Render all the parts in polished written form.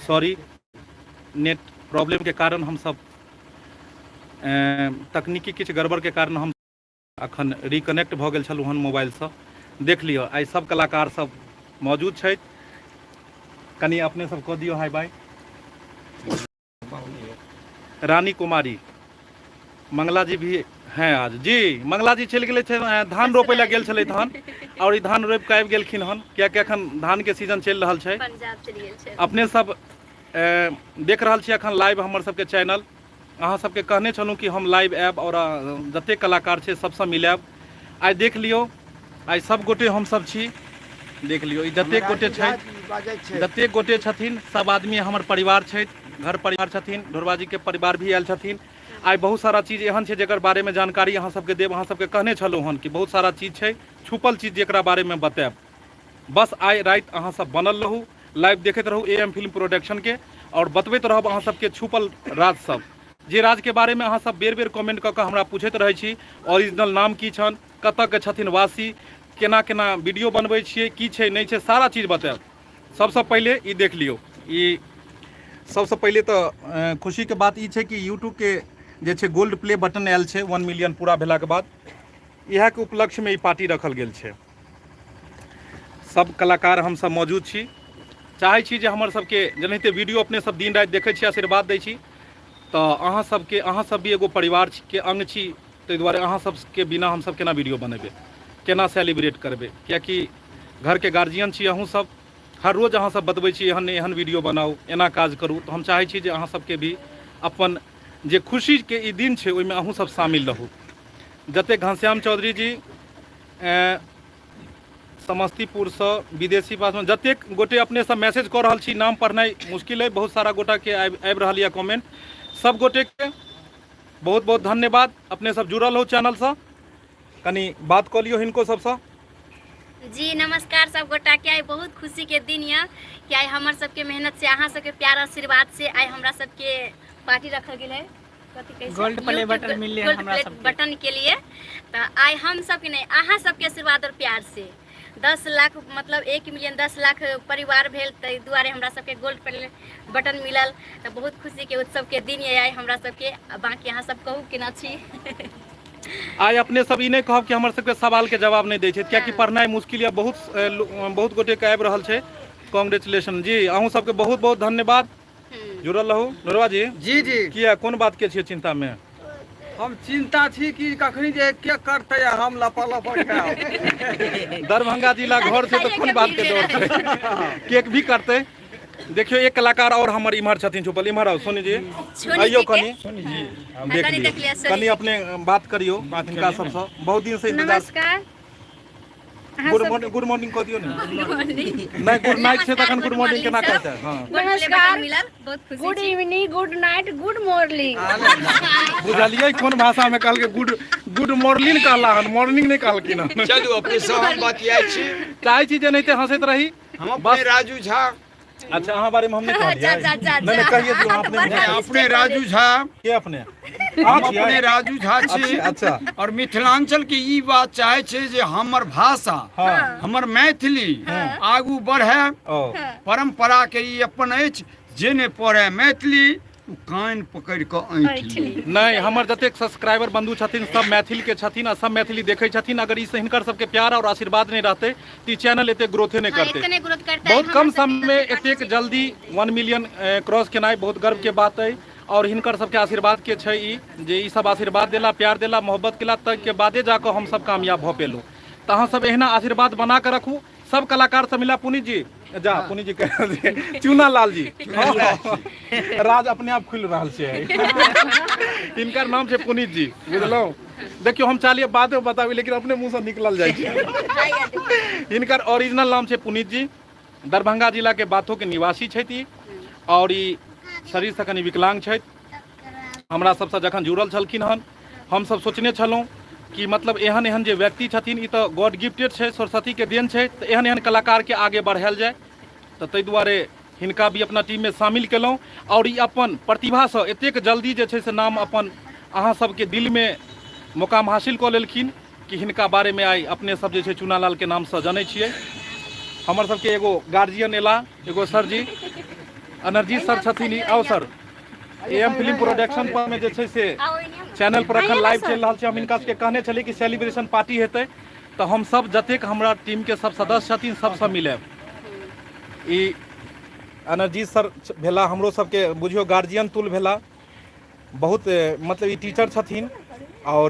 Sorry, net problem के कारण हम सब तकनीकी किछ गड़बड़ के कारण हम अखन रिकनेक्ट भऽ गेल छलहुँ हन मोबाइल से। देख लियो आई सब कलाकार सब मौजूद छै। कनी अपने सब कह दियो हाय बाय। रानी कुमारी, मंगला जी भी हैं आज। जी मंगला जी चलि गेले थे, धान रोपे ला गेल छलै हन और ई धान रोपि कऽ आबि गेलखिन हन, कियाकि एखन धान के सीजन चलि रहल छै। पंजाब चलि गेल छै। अपने सब देख रहल छी एखन लाइव हमर सबके चैनल। अहाँ सबके कहने छलहुँ कि हम लाइव आयब और जतेक कलाकार छै सबसँ मिलायब। आइ देख लियौ, आइ सब गोटे हम सब छी। देख लियौ, ई जतेक गोटे छै, जतेक गोटे छथिन सब आदमी हमर परिवार छै, घर परिवार छथिन। ढोरबा जी के परिवार भी आयल छथिन। आई बहुत सारा चीज एहन छै जेकर बारे में जानकारी अहाँ सबके देब। अहाँ सबके कहने छलहुँ हन कि बहुत सारा चीज छै, छुपल चीज जेकरा बारे में बतायब। बस आइ राति अहाँ सब बनल रहू, लाइव देखैत रहू AM फिल्म प्रोडक्शन के, और बतबैत रहब अहाँ सबके छुपल राज सब, जे राज के बारे में अहाँ सब बेर बेर कमेंट कऽ कऽ हमरा पूछैत रहै छी। ओरिजिनल नाम की छन, कतऽ के छथिन वासी, केना केना वीडियो बनबै छियै, की छै नहीं छै, सारा चीज बतायब। सबसँ पहिले ई देख लियौ, ई सबसँ पहिले तऽ खुशी के बात ई छै कि यूट्यूब के जे छै गोल्ड प्ले बटन आयल छै 1 मिलियन पूरा भेलाके बाद। इएह के उपलक्ष्य में ई पार्टी रखल गेल छै। सब कलाकार हम सब मौजूद छी। चाहै छी जे हमर सबके जेनाहिते वीडियो अपने सब दिन राति देखै छी, आशीर्वाद दै छी, तऽ अहाँ सब भी एगो परिवार के अंग छी। ताहि दुआरे अहाँ सबके बिना हम सब केना वीडियो बनेबै, केना सेलिब्रेट करबै, कियाकि घर के गार्जियन छी अहूँ सब। हर रोज अहाँ सब बतबै छी एहन एहन वीडियो बनाउ, एना काज करू, तऽ हम चाहै छी जे अहाँ सबके भी अपन जे खुशी के ई दिन छै ओहिमे अहूँ सब शामिल रहू। जते घनश्याम चौधरी जी समस्तीपुर से विदेशी भाषा में जतेक गोटे अपने सब मैसेज कऽ रहल छी, नाम पढ़नाइ मुश्किल है, बहुत सारा गोटा के आबि रहल यऽ कमेंट। सब गोटे के बहुत बहुत धन्यवाद। अपने सब जुड़ल हो चैनल से, कनी बात कऽ लियो हिनको सबसँ। जी नमस्कार सब गोटा के। आई बहुत खुशी के दिन है कि आई हमर सबके मेहनत से, अहाँ सबके प्यार आशीर्वाद से आई हमरा सबके पार्टी रखल गेल है। गोल्ड प्ले बटन मिल है हमरा सबके बटन के लिए। तो आई हम सबके नहीं, अहाँ सबके आशीर्वाद और प्यार से 10 लाख मतलब 1 मिलियन 10 लाख परिवार भेल, ताहि दुआरे हमरा सबके गोल्ड प्ले बटन मिलल। तो बहुत खुशी के उत्सव के दिन है आई हमरा सबके। बाकी अहाँ सब कहू केना छी। आई अपने सब ई नहीं कहब कि हमर सबके सवाल के जवाब नहीं दै छै, कियाकि पढ़नाइ मुश्किल या बहुत गोटे के आबि रहल छै। कांग्रेचुलेशन जी, अहूँ सबके बहुत बहुत धन्यवाद। जुड़ल रहू। ढोरबा जी जी जी किया कोन बात के छियै चिंता में? हम चिंता छी कि कखनी जे के करते हम लपा खाएब। दरभंगा जिला घर से तो कोन बात के दौड़ छै, केक भी करते। देखियो एक कलाकार और हमर इम्हर छथिन छुपल, इम्हर आओ सोनी जी, आइयो कनी देख लियो, कनी अपने बात करियो हिनका सबसँ। बहुत दिन से इंतजार। नमस्कार। गुड मॉर्निंग कह दियो ने। नहीं गुड नाइट से तखन गुड मॉर्निंग केना कहते हैं? हां नमस्कार, बहुत खुशी, good evening, good night, good morning. बुझलियै कोन भाषा में कहल के गुड मॉर्निंग कहला हन, मॉर्निंग नहीं कहलकिन हन। चलू अपने सब हम बतियाइ छी। चाहै छी जे नहीं ते हंसैत रही। हम अपने राजू झा। अच्छा अहाँ बारे में हम नहीं कहलियै। नहीं कहिए दियो अपने राजू झा के अपने हम अपने राजू झा छी। अच्छा और मिथिलांचल के ई बात चाहे छे जे हमर भाषा, हमर मैथिली आगू बढ़े। परंपरा के ई अपन अछि, जे ने पढ़े मैथिली कान पकड़ के ऐंठ नहीं। हमर जतेक सब्सक्राइबर बंधु छथिन सब मैथिल के छथिन आ सब मैथिली देखै छथिन। अगर ई से हिनकर सबके प्यार और आशीर्वाद नहीं रहते तो ई चैनल एते ग्रोथे नहीं करते। बहुत कम समय में एतेक जल्दी 1 मिलियन क्रॉस केनाइ बहुत गर्व के बात है। और हिनकर सबके आशीर्वाद के छै ई, जे ई सब आशीर्वाद देला, प्यार देला, मोहब्बत केला, तक के बादे जाकर हम सब कामयाब भऽ पेलू। तो अहाँ सब एहना आशीर्वाद बना के रखू। सब कलाकार से मिला। पुनीत जी जा, पुनीत जी कह चूना लाल जी राज अपने आप खुल रहा है। इनकर नाम है पुनीत जी, बुझलौ। देखियो हम चालिए बात में बताबी, लेकिन अपने मुँह से निकलल जाए। इनकर ओरिजिनल नाम है पुनीत जी। दरभंगा जिला के बाथो के निवासी छथि और ई शरीर से कनि विकलांग छथि। हमरा सबसे जखन जुड़ल छलखिन हन, हम सब सोचने छलहुँ कि मतलब एहन एहन जे व्यक्ति छथिन ई तो गॉड गिफ्टेड छै, सरस्वती के देन छै, तो एहन एहन कलाकार के आगे बढ़ायल जाए। तो ताहि दुआरे हिनका भी अपना टीम में शामिल केलहुँ। और ई अपन प्रतिभा से एतेक जल्दी जे छै से नाम अपन अहाँ सबके दिल में मुकाम हासिल कऽ लेलखिन कि हिनका बारे में आई अपने सब जे छै चूनालाल के नाम से जानै छियै। हमर सबके एगो गार्जियन एला, एगो सर जी अनर्जी सर छथिन, आओ सर। एम फिल्म प्रोडक्शन पर में जे छै से चैनल पर अखन लाइव चल रहा है। हम इनका सबके कहने चले कि सेलिब्रेशन पार्टी हेतै तो हम सब जतेक हमरा टीम के सब सदस्य छथिन सबसँ मिलब। ई अनर्जी सर भेला हमरो सबके बुझियो गार्जियन तुल भेला, बहुत मतलब ई टीचर छथिन और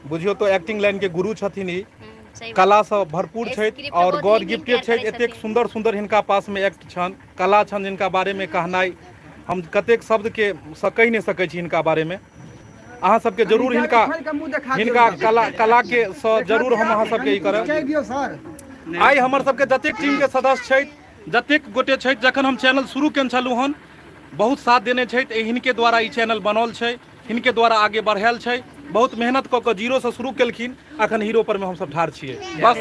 बुझियो तो एक्टिंग लाइन के गुरु छथिन। ई कला से भरपूर छथि और गॉड गिफ्टेड छथि। एतेक सुंदर सुंदर हिनका पास में एक्ट छन, कला छन, जिनका बारे में कहनाइ हम कतेक शब्द के कहि नहीं सकै छी। हिनका बारे में अहाँ सबके जरूर हिनका कला के जरूर हम अहाँ सबके ई करब। आइ हमर सबके जतेक टीम के सदस्य छथि, जतेक गोटे छथि, जखन हम चैनल शुरू केने छलहुँ हन बहुत साथ देने छथि। हिनके द्वारा ई चैनल बनल छै, हिनके द्वारा आगे बढ़ायल छै। बहुत मेहनत कऽ कऽ जीरो से शुरू केलखिन, अखन हीरो पर में हम सब ठाढ़ छियै। बस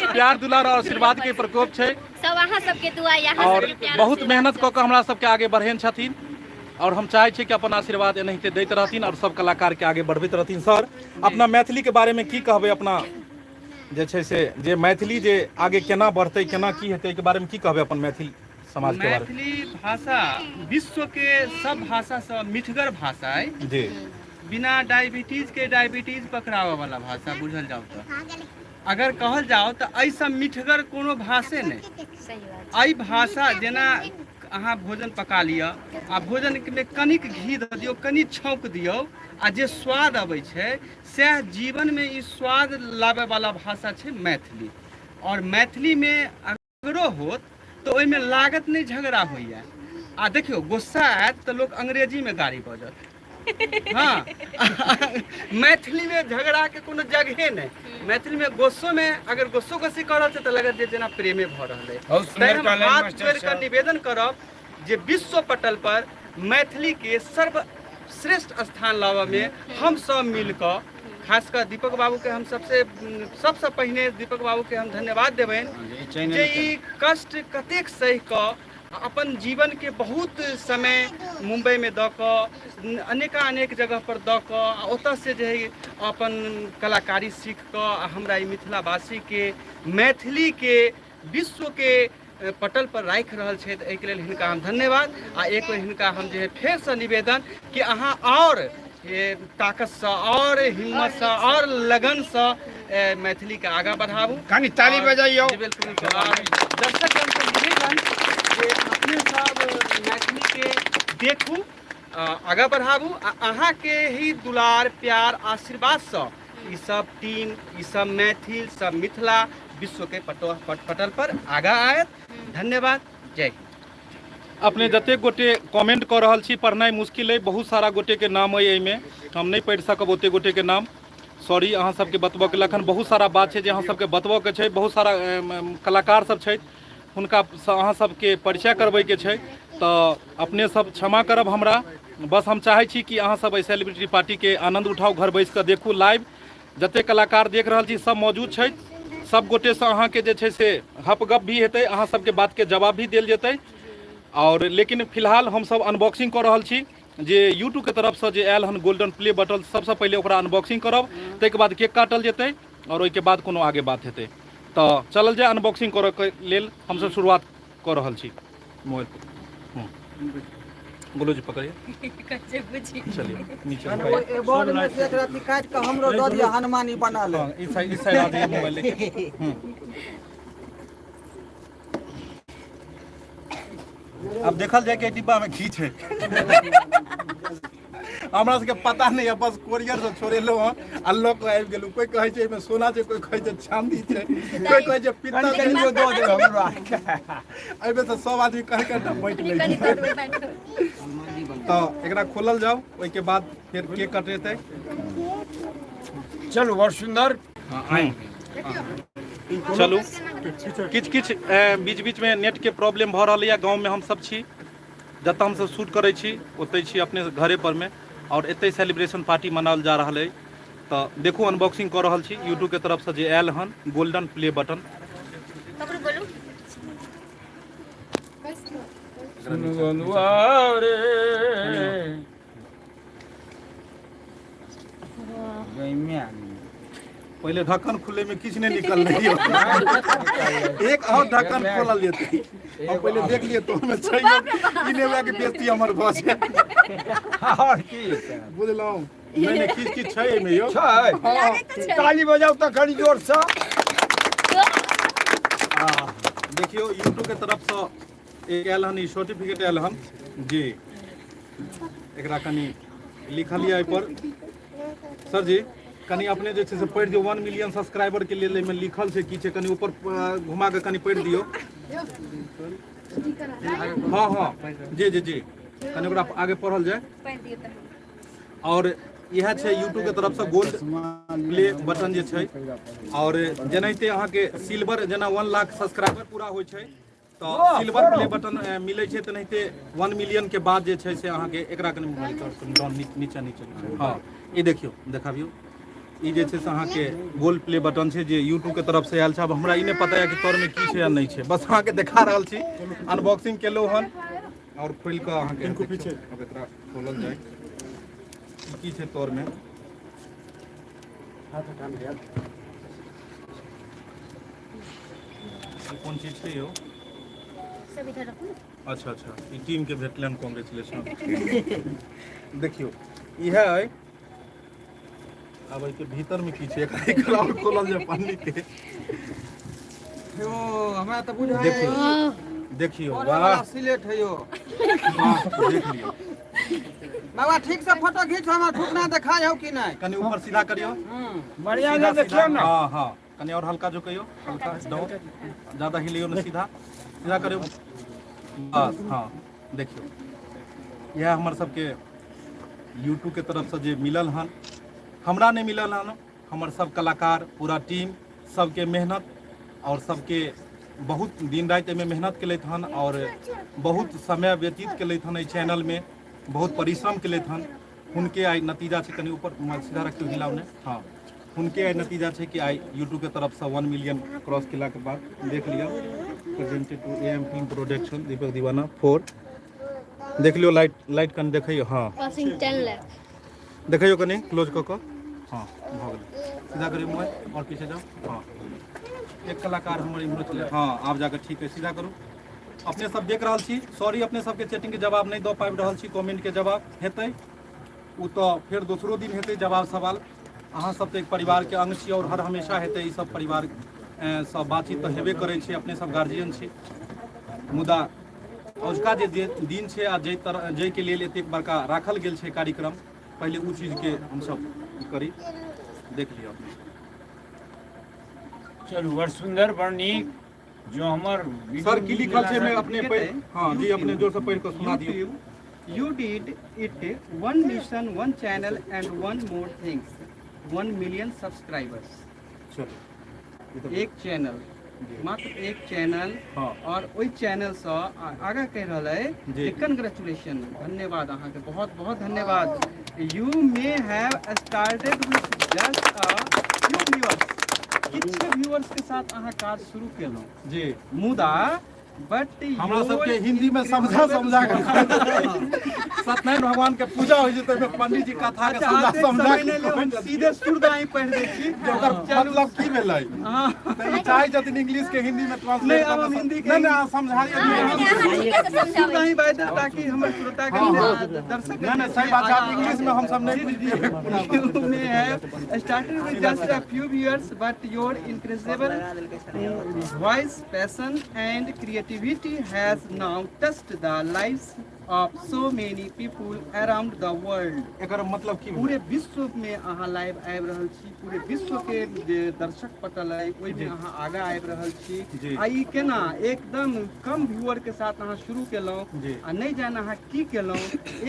प्यार दुलार और आशीर्वाद के प्रकोप छै सब अहाँ सबके दुआ, यहाँ और सबके प्यार बहुत आशीर्वाद मेहनत कऽ कऽ हमरा सबके आगे बढ़ेन छथिन और हम चाहै छी कि अपन आशीर्वाद एनाहिते दैत रहथिन और सब कलाकार के आगे बढ़बैत रहथिन। सर अपना मैथिली के बारे में की कहबै? अपना जे छै से जे मैथिली जे आगे केना बढ़तै, केना की हेतै, के बारे में की कहबै अपन मैथिल समाज के बारे में? मैथिली भाषा विश्व के सब भाषा से मिठगर भाषा है जी। बिना डायबिटीज के डायबिटीज पकड़ावे वाला भाषा बुझल जाओ तो अगर कहल जाओ तो ऐसा मिठगर कोनो भाषे नहीं। सही बात। आई भाषा जेना अहाँ भोजन पका लिया आ भोजन में कनिक घी दऽ दियौ, कनि छौंक दियौ आ जे स्वाद अबै छै सएह जीवन में ई स्वाद लाबे वाला भाषा छै मैथिली। और मैथिली में अगरो होत तो ओहिमे लागत नहीं, झगड़ा होइए। आ देखियो गुस्सा आयत तो लोग अंग्रेजी में गाड़ी बजत, हाँ मैथिली में झगड़ा के कोनो जगहे नहीं। मैथिली में गुस्सो में अगर गुस्सो गुस्सी करल छै तो लगत जे जेना प्रेमे भ रहल है। हम हाथ जोड़ कर निवेदन करब जे विश्व पटल पर मैथिली के सर्वश्रेष्ठ स्थान लाबे में हम सब मिलकर, खासकर दीपक बाबू के हम सबसे पहले दीपक बाबू के हम धन्यवाद देबनि जे ई कष्ट कतेक सहि कऽ अपन जीवन के बहुत समय मुंबई में दऽ कऽ अनेक जगह पर दऽ कऽ ओतऽ से जे है अपन कलाकारी सीख कऽ हमरा ई मिथिलावासी के मैथिली के विश्व के पटल पर राखि रहल छथि। एहिके लेल हिनका हम धन्यवाद। आ एक बेर हिनका हम जे है फेर से निवेदन कि अहाँ और ताकत से और हिम्मत से और लगन से मैथिली के आगा बढ़ाबू। कनि ताली बजाइयो। बिल्कुल। दर्शक जन से निवेदन जे अपने सब मैथिली के देखू, आगा बढ़ाबू। अहाँ के ही दुलार प्यार आशीर्वाद से ई सब टीम, ई सब मैथिल, सब मिथिला विश्व के पटल पर आगा आयत। धन्यवाद। जय। अपने जतेक गोटे कमेंट कऽ रहल छी, पढ़नाइ मुश्किल है, बहुत सारा गोटे के नाम है एहिमे, हम नहीं पढ़ि सकब ओते गोटे के नाम, सॉरी। अहाँ सबके बतबऽ के लखन बहुत सारा बात छै जे अहाँ सबके बतबऽ के छै। बहुत सारा कलाकार सब छै, हुनका अहाँ सबके परिचय करबै के छै, तो अपने सब क्षमा करब हमरा। बस हम चाहै छी कि अहाँ सब एहि सेलिब्रिटी पार्टी के आनंद उठाउ, घर बैस कऽ देखू लाइव। जते कलाकार देख रहल छी सब मौजूद छै, सब गोटे से अहाँ के जे छै से हपगप भी हेतै, अहाँ सबके बात के जवाब भी देल जेतै। और लेकिन फिलहाल हम सब अनबॉक्सिंग कर रहल छी जे यूट्यूब के तरफ से जे आयल हन गोल्डन प्ले बटन, सबसे पहले ओकरा अनबॉक्सिंग करब, ताहिके बाद केक काटल जेतै और ओहिके बाद कोनो आगे बात हेतै। तो चलल जाए अनबॉक्सिंग करऽ के लेल हम सब शुरुआत कर रहल छी। मोबाइल पर बोलो जी, पकड़िए। चलिए नीचे काट के हमरो दऽ दिया, हनुमानी बना ले। इस साइड आ जाइए मोबाइल लेके। अब देखल जाए कि डिब्बा में घी छै। हमरा सबके पता नहीं है, बस कोरियर से छोड़ेलो हन आ लऽ कऽ आबि गेलू। कोई कहै छै एहिमे सोना छै, कोई कहै छै चांदी छै, कोई कहै छै पीतल छै। दऽ दे हमरा। एहिमे से सब आदमी कह के बैठ ले। तो एकरा खोलल जाओ, ओहिके बाद फिर केक कटेतै। चलो बहुत सुंदर। चलू किछ बीच बीच में नेट के प्रॉब्लम भऽ रहल है। गाँव में हम सब छी, जतऽ हम सब शूट करै छी ओतै छी अपने घरे पर में, और एतै सेलिब्रेशन पार्टी मनाओल जा रहल है। तो देखू अनबॉक्सिंग कर रहल छी यूट्यूब के तरफ से जे आयल हन गोल्डन प्ले बटन। पहले ढक्कन खुले में किछ नहीं निकल रही हो एक और ढक्कन खोलल जेतै हम पहले देख लिए तो में छै इने वे के बेइज्जती हमर भ छै और की बुझलौ नहीं किछ छै एमे यौ छै ताली बजाओ त कनी जोर से देखियो यूट्यूब के तरफ से एक आयल हन सर्टिफिकेट आयल हन जी एकरा कनी लिखल है पर सर जी कनी अपने जे छै से पढ़ि दियो 1 मिलियन सब्सक्राइबर के लेल एमे लिखल छै की छै कनी ऊपर घुमा के कनी पढ़ि दियो हाँ हाँ जी जी जी कनी ओकरा आगे पढ़ल जाए और यह छै यूट्यूब के तरफ से गोल्ड प्ले बटन जे छै और जेनाहिते अहाँ के सिल्वर जेना 1 लाख सब्सक्राइबर पूरा होइ छै तो सिल्वर प्ले बटन मिले छै तेनाहिते 1 मिलियन के बाद जे छै से अहाँ के एकरा कनी मोबाइल कर नीचे नीचे हाँ ई देखियो देखाबियो ई जे छै से अहाँ के गोल्ड प्ले बटन छै जे यूट्यूब के तरफ से आयल छै अब हमरा ई नहीं पता है कि तोर में की छै या नहीं छै बस अहाँ के देखा रहल छी अनबॉक्सिंग केलो हन और खोल के अहाँ के इनको पीछे अब एकरा खोलल जाय की छै तोर में हाथ उठा ले यार कौन चीज छै यो सब इधर रखो अच्छा अच्छा ई टीम के भेटलन कांग्रेचुलेशन देखियो इहे है अब के भीतर में की छै एकरा और खोलल जाय पानी के यो हमरा त बुझाय देखियो देखियो वाह सिलेट है यो हां देख लियो बाबा ठीक से फोटो खींच हमरा ठुकना दिखाय हो कि नहीं कनी ऊपर सीधा करियो बढ़िया से देखियो ना हां हां कनी और हल्का झुकाइयो हल्का डाउन ज्यादा हिलियो ना सीधा सीधा करियो बस हां देखियो यह हमर सबके यूट्यूब के तरफ से जे मिलल हन हमरा नहीं मिलल हन हमर सब कलाकार पूरा टीम सबके मेहनत और सबके बहुत दिन रात में मेहनत केलैत हन और बहुत समय व्यतीत केलैत हन चैनल में बहुत परिश्रम केलैत हन हुनके आई नतीजा छै कनी ऊपर सीधा रखियो हिलाव ने हाँ हुनके आई नतीजा छै कि आई यूट्यूब के तरफ से 1 मिलियन क्रॉस केला के बाद देख लियो presented to AM film production Deepak Deewana 4 देख लियो लाइट कन देखियो हाँ पासिंग 10 लाख देखियो कनी क्लोज क के हाँ भ गेलै सीधा करियो मोबाइल और पीछे जाओ हाँ एक कलाकार हमर इम्हरो चले हाँ आप जाकर ठीक है सीधा करू अपने सब देख रहल छी सॉरी अपने सबके चैटिंग के जवाब नहीं दऽ पाबि रहल छी कमेंट के जवाब हेतै उ तो फिर दोसरो दिन हेतै जवाब सवाल अहाँ सब तो एक परिवार के अंग छी और हर हमेशा हेतै ई सब परिवार सब बातचीत तो हेबे करै छै अपने सब गार्जियन छी मुदा अजुका जे दिन छै आ जै के लेल एतेक बड़का राखल गेल छै कार्यक्रम पहले उ चीज के हम सब करी देख लियो अपने चलू बड़ सुंदर बड़ नीक जो हमर सर की लिखल छै मैं अपने हाँ जी अपने जोर से पढ़ के सुना दियो You did it. One mission, one channel, and one more things. 1 million subscribers. चलो एक चैनल मात्र एक चैनल हाँ। और वही चैनल से आगे कह रहा है जी। कंग्रेचुलेशन धन्यवाद अहाँ के बहुत बहुत धन्यवाद you may have started with just a few viewers किछ व्यूअर्स के साथ अहाँ काज शुरू केलहुँ जी मुदा बट हमरा सबके हिंदी में समझा के सत्यनारायण भगवान के पूजा हो जेतै में पंडित जी कथा के समझा के सीधे सुरदा ही पढ़ दै छी जेकर मतलब की भेलै हाँ त ई चाहे जतिन इंग्लिश के हिंदी में ट्रांसलेट नहीं, अब हम हिंदी के- नहीं समझाइए सुरदा ही बात है ताकि हमर श्रोता के दर्शक नहीं सही बात है आप इंग्लिश में हम सब नहीं बुझिए You may have started with just a few viewers, but your incredible voice, passion, and creativity has now touched the lives of so many people around the world. एकर मतलब की पूरे विश्व में अहाँ लाइव आबि रहल छी पूरे विश्व के जे दर्शक पटल है ओहि में अहाँ आगा आबि रहल छी जी। आ ई केना एकदम कम व्यूअर के साथ अहाँ शुरू केलहुँ जी। आ नहीं जान अहाँ की केलहुँ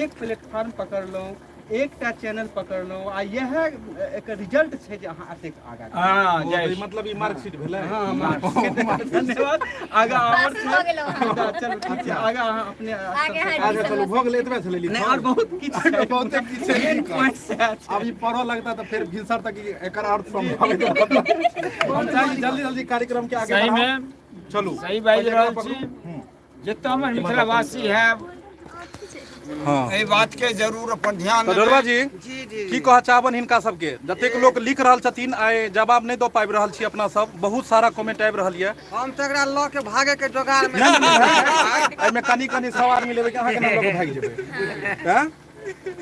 एक प्लेटफॉर्म पकड़लहुँ एकटा चैनल पकड़लहुँ आ यह एकर रिजल्ट छै जे अहाँ एतेक आगा हाँ जय मतलब ई मार्कशीट भेलै धन्यवाद आगा और बस हो गेलो। चलो ठीक छै आगा अहाँ अपने आगे है आगे चलो भऽ गेलै एतबे छलै नहीं और बहुत किछु छै बहुते किछु छै मेन लिखल। पॉइंट से अब ये पढ़ो लगता तो फिर भिनसर तक एकर अर्थ समझावे हम चाहिए जल्दी जल्दी कार्यक्रम के आगे सही बढ़ाओ। में चलू सही बाजि रहल छी जतऽ हमर मिथिलावासी है हाँ एहि बात के जरूर अपन ध्यान तो डोरबा जी जी जी की कह चाहबन हिनका सबके जतेक लोग लिख रहल छथिन आइ जवाब नहीं दो पाबि रहल छी अपना सब बहुत सारा कमेंट आबि रहल ये हम तो एकरा लऽ के भागे के जोगाड़ में एहिमे कनी कनी सब आदमी लेबै कि अहाँ केना लऽ के भागि जेबै हैं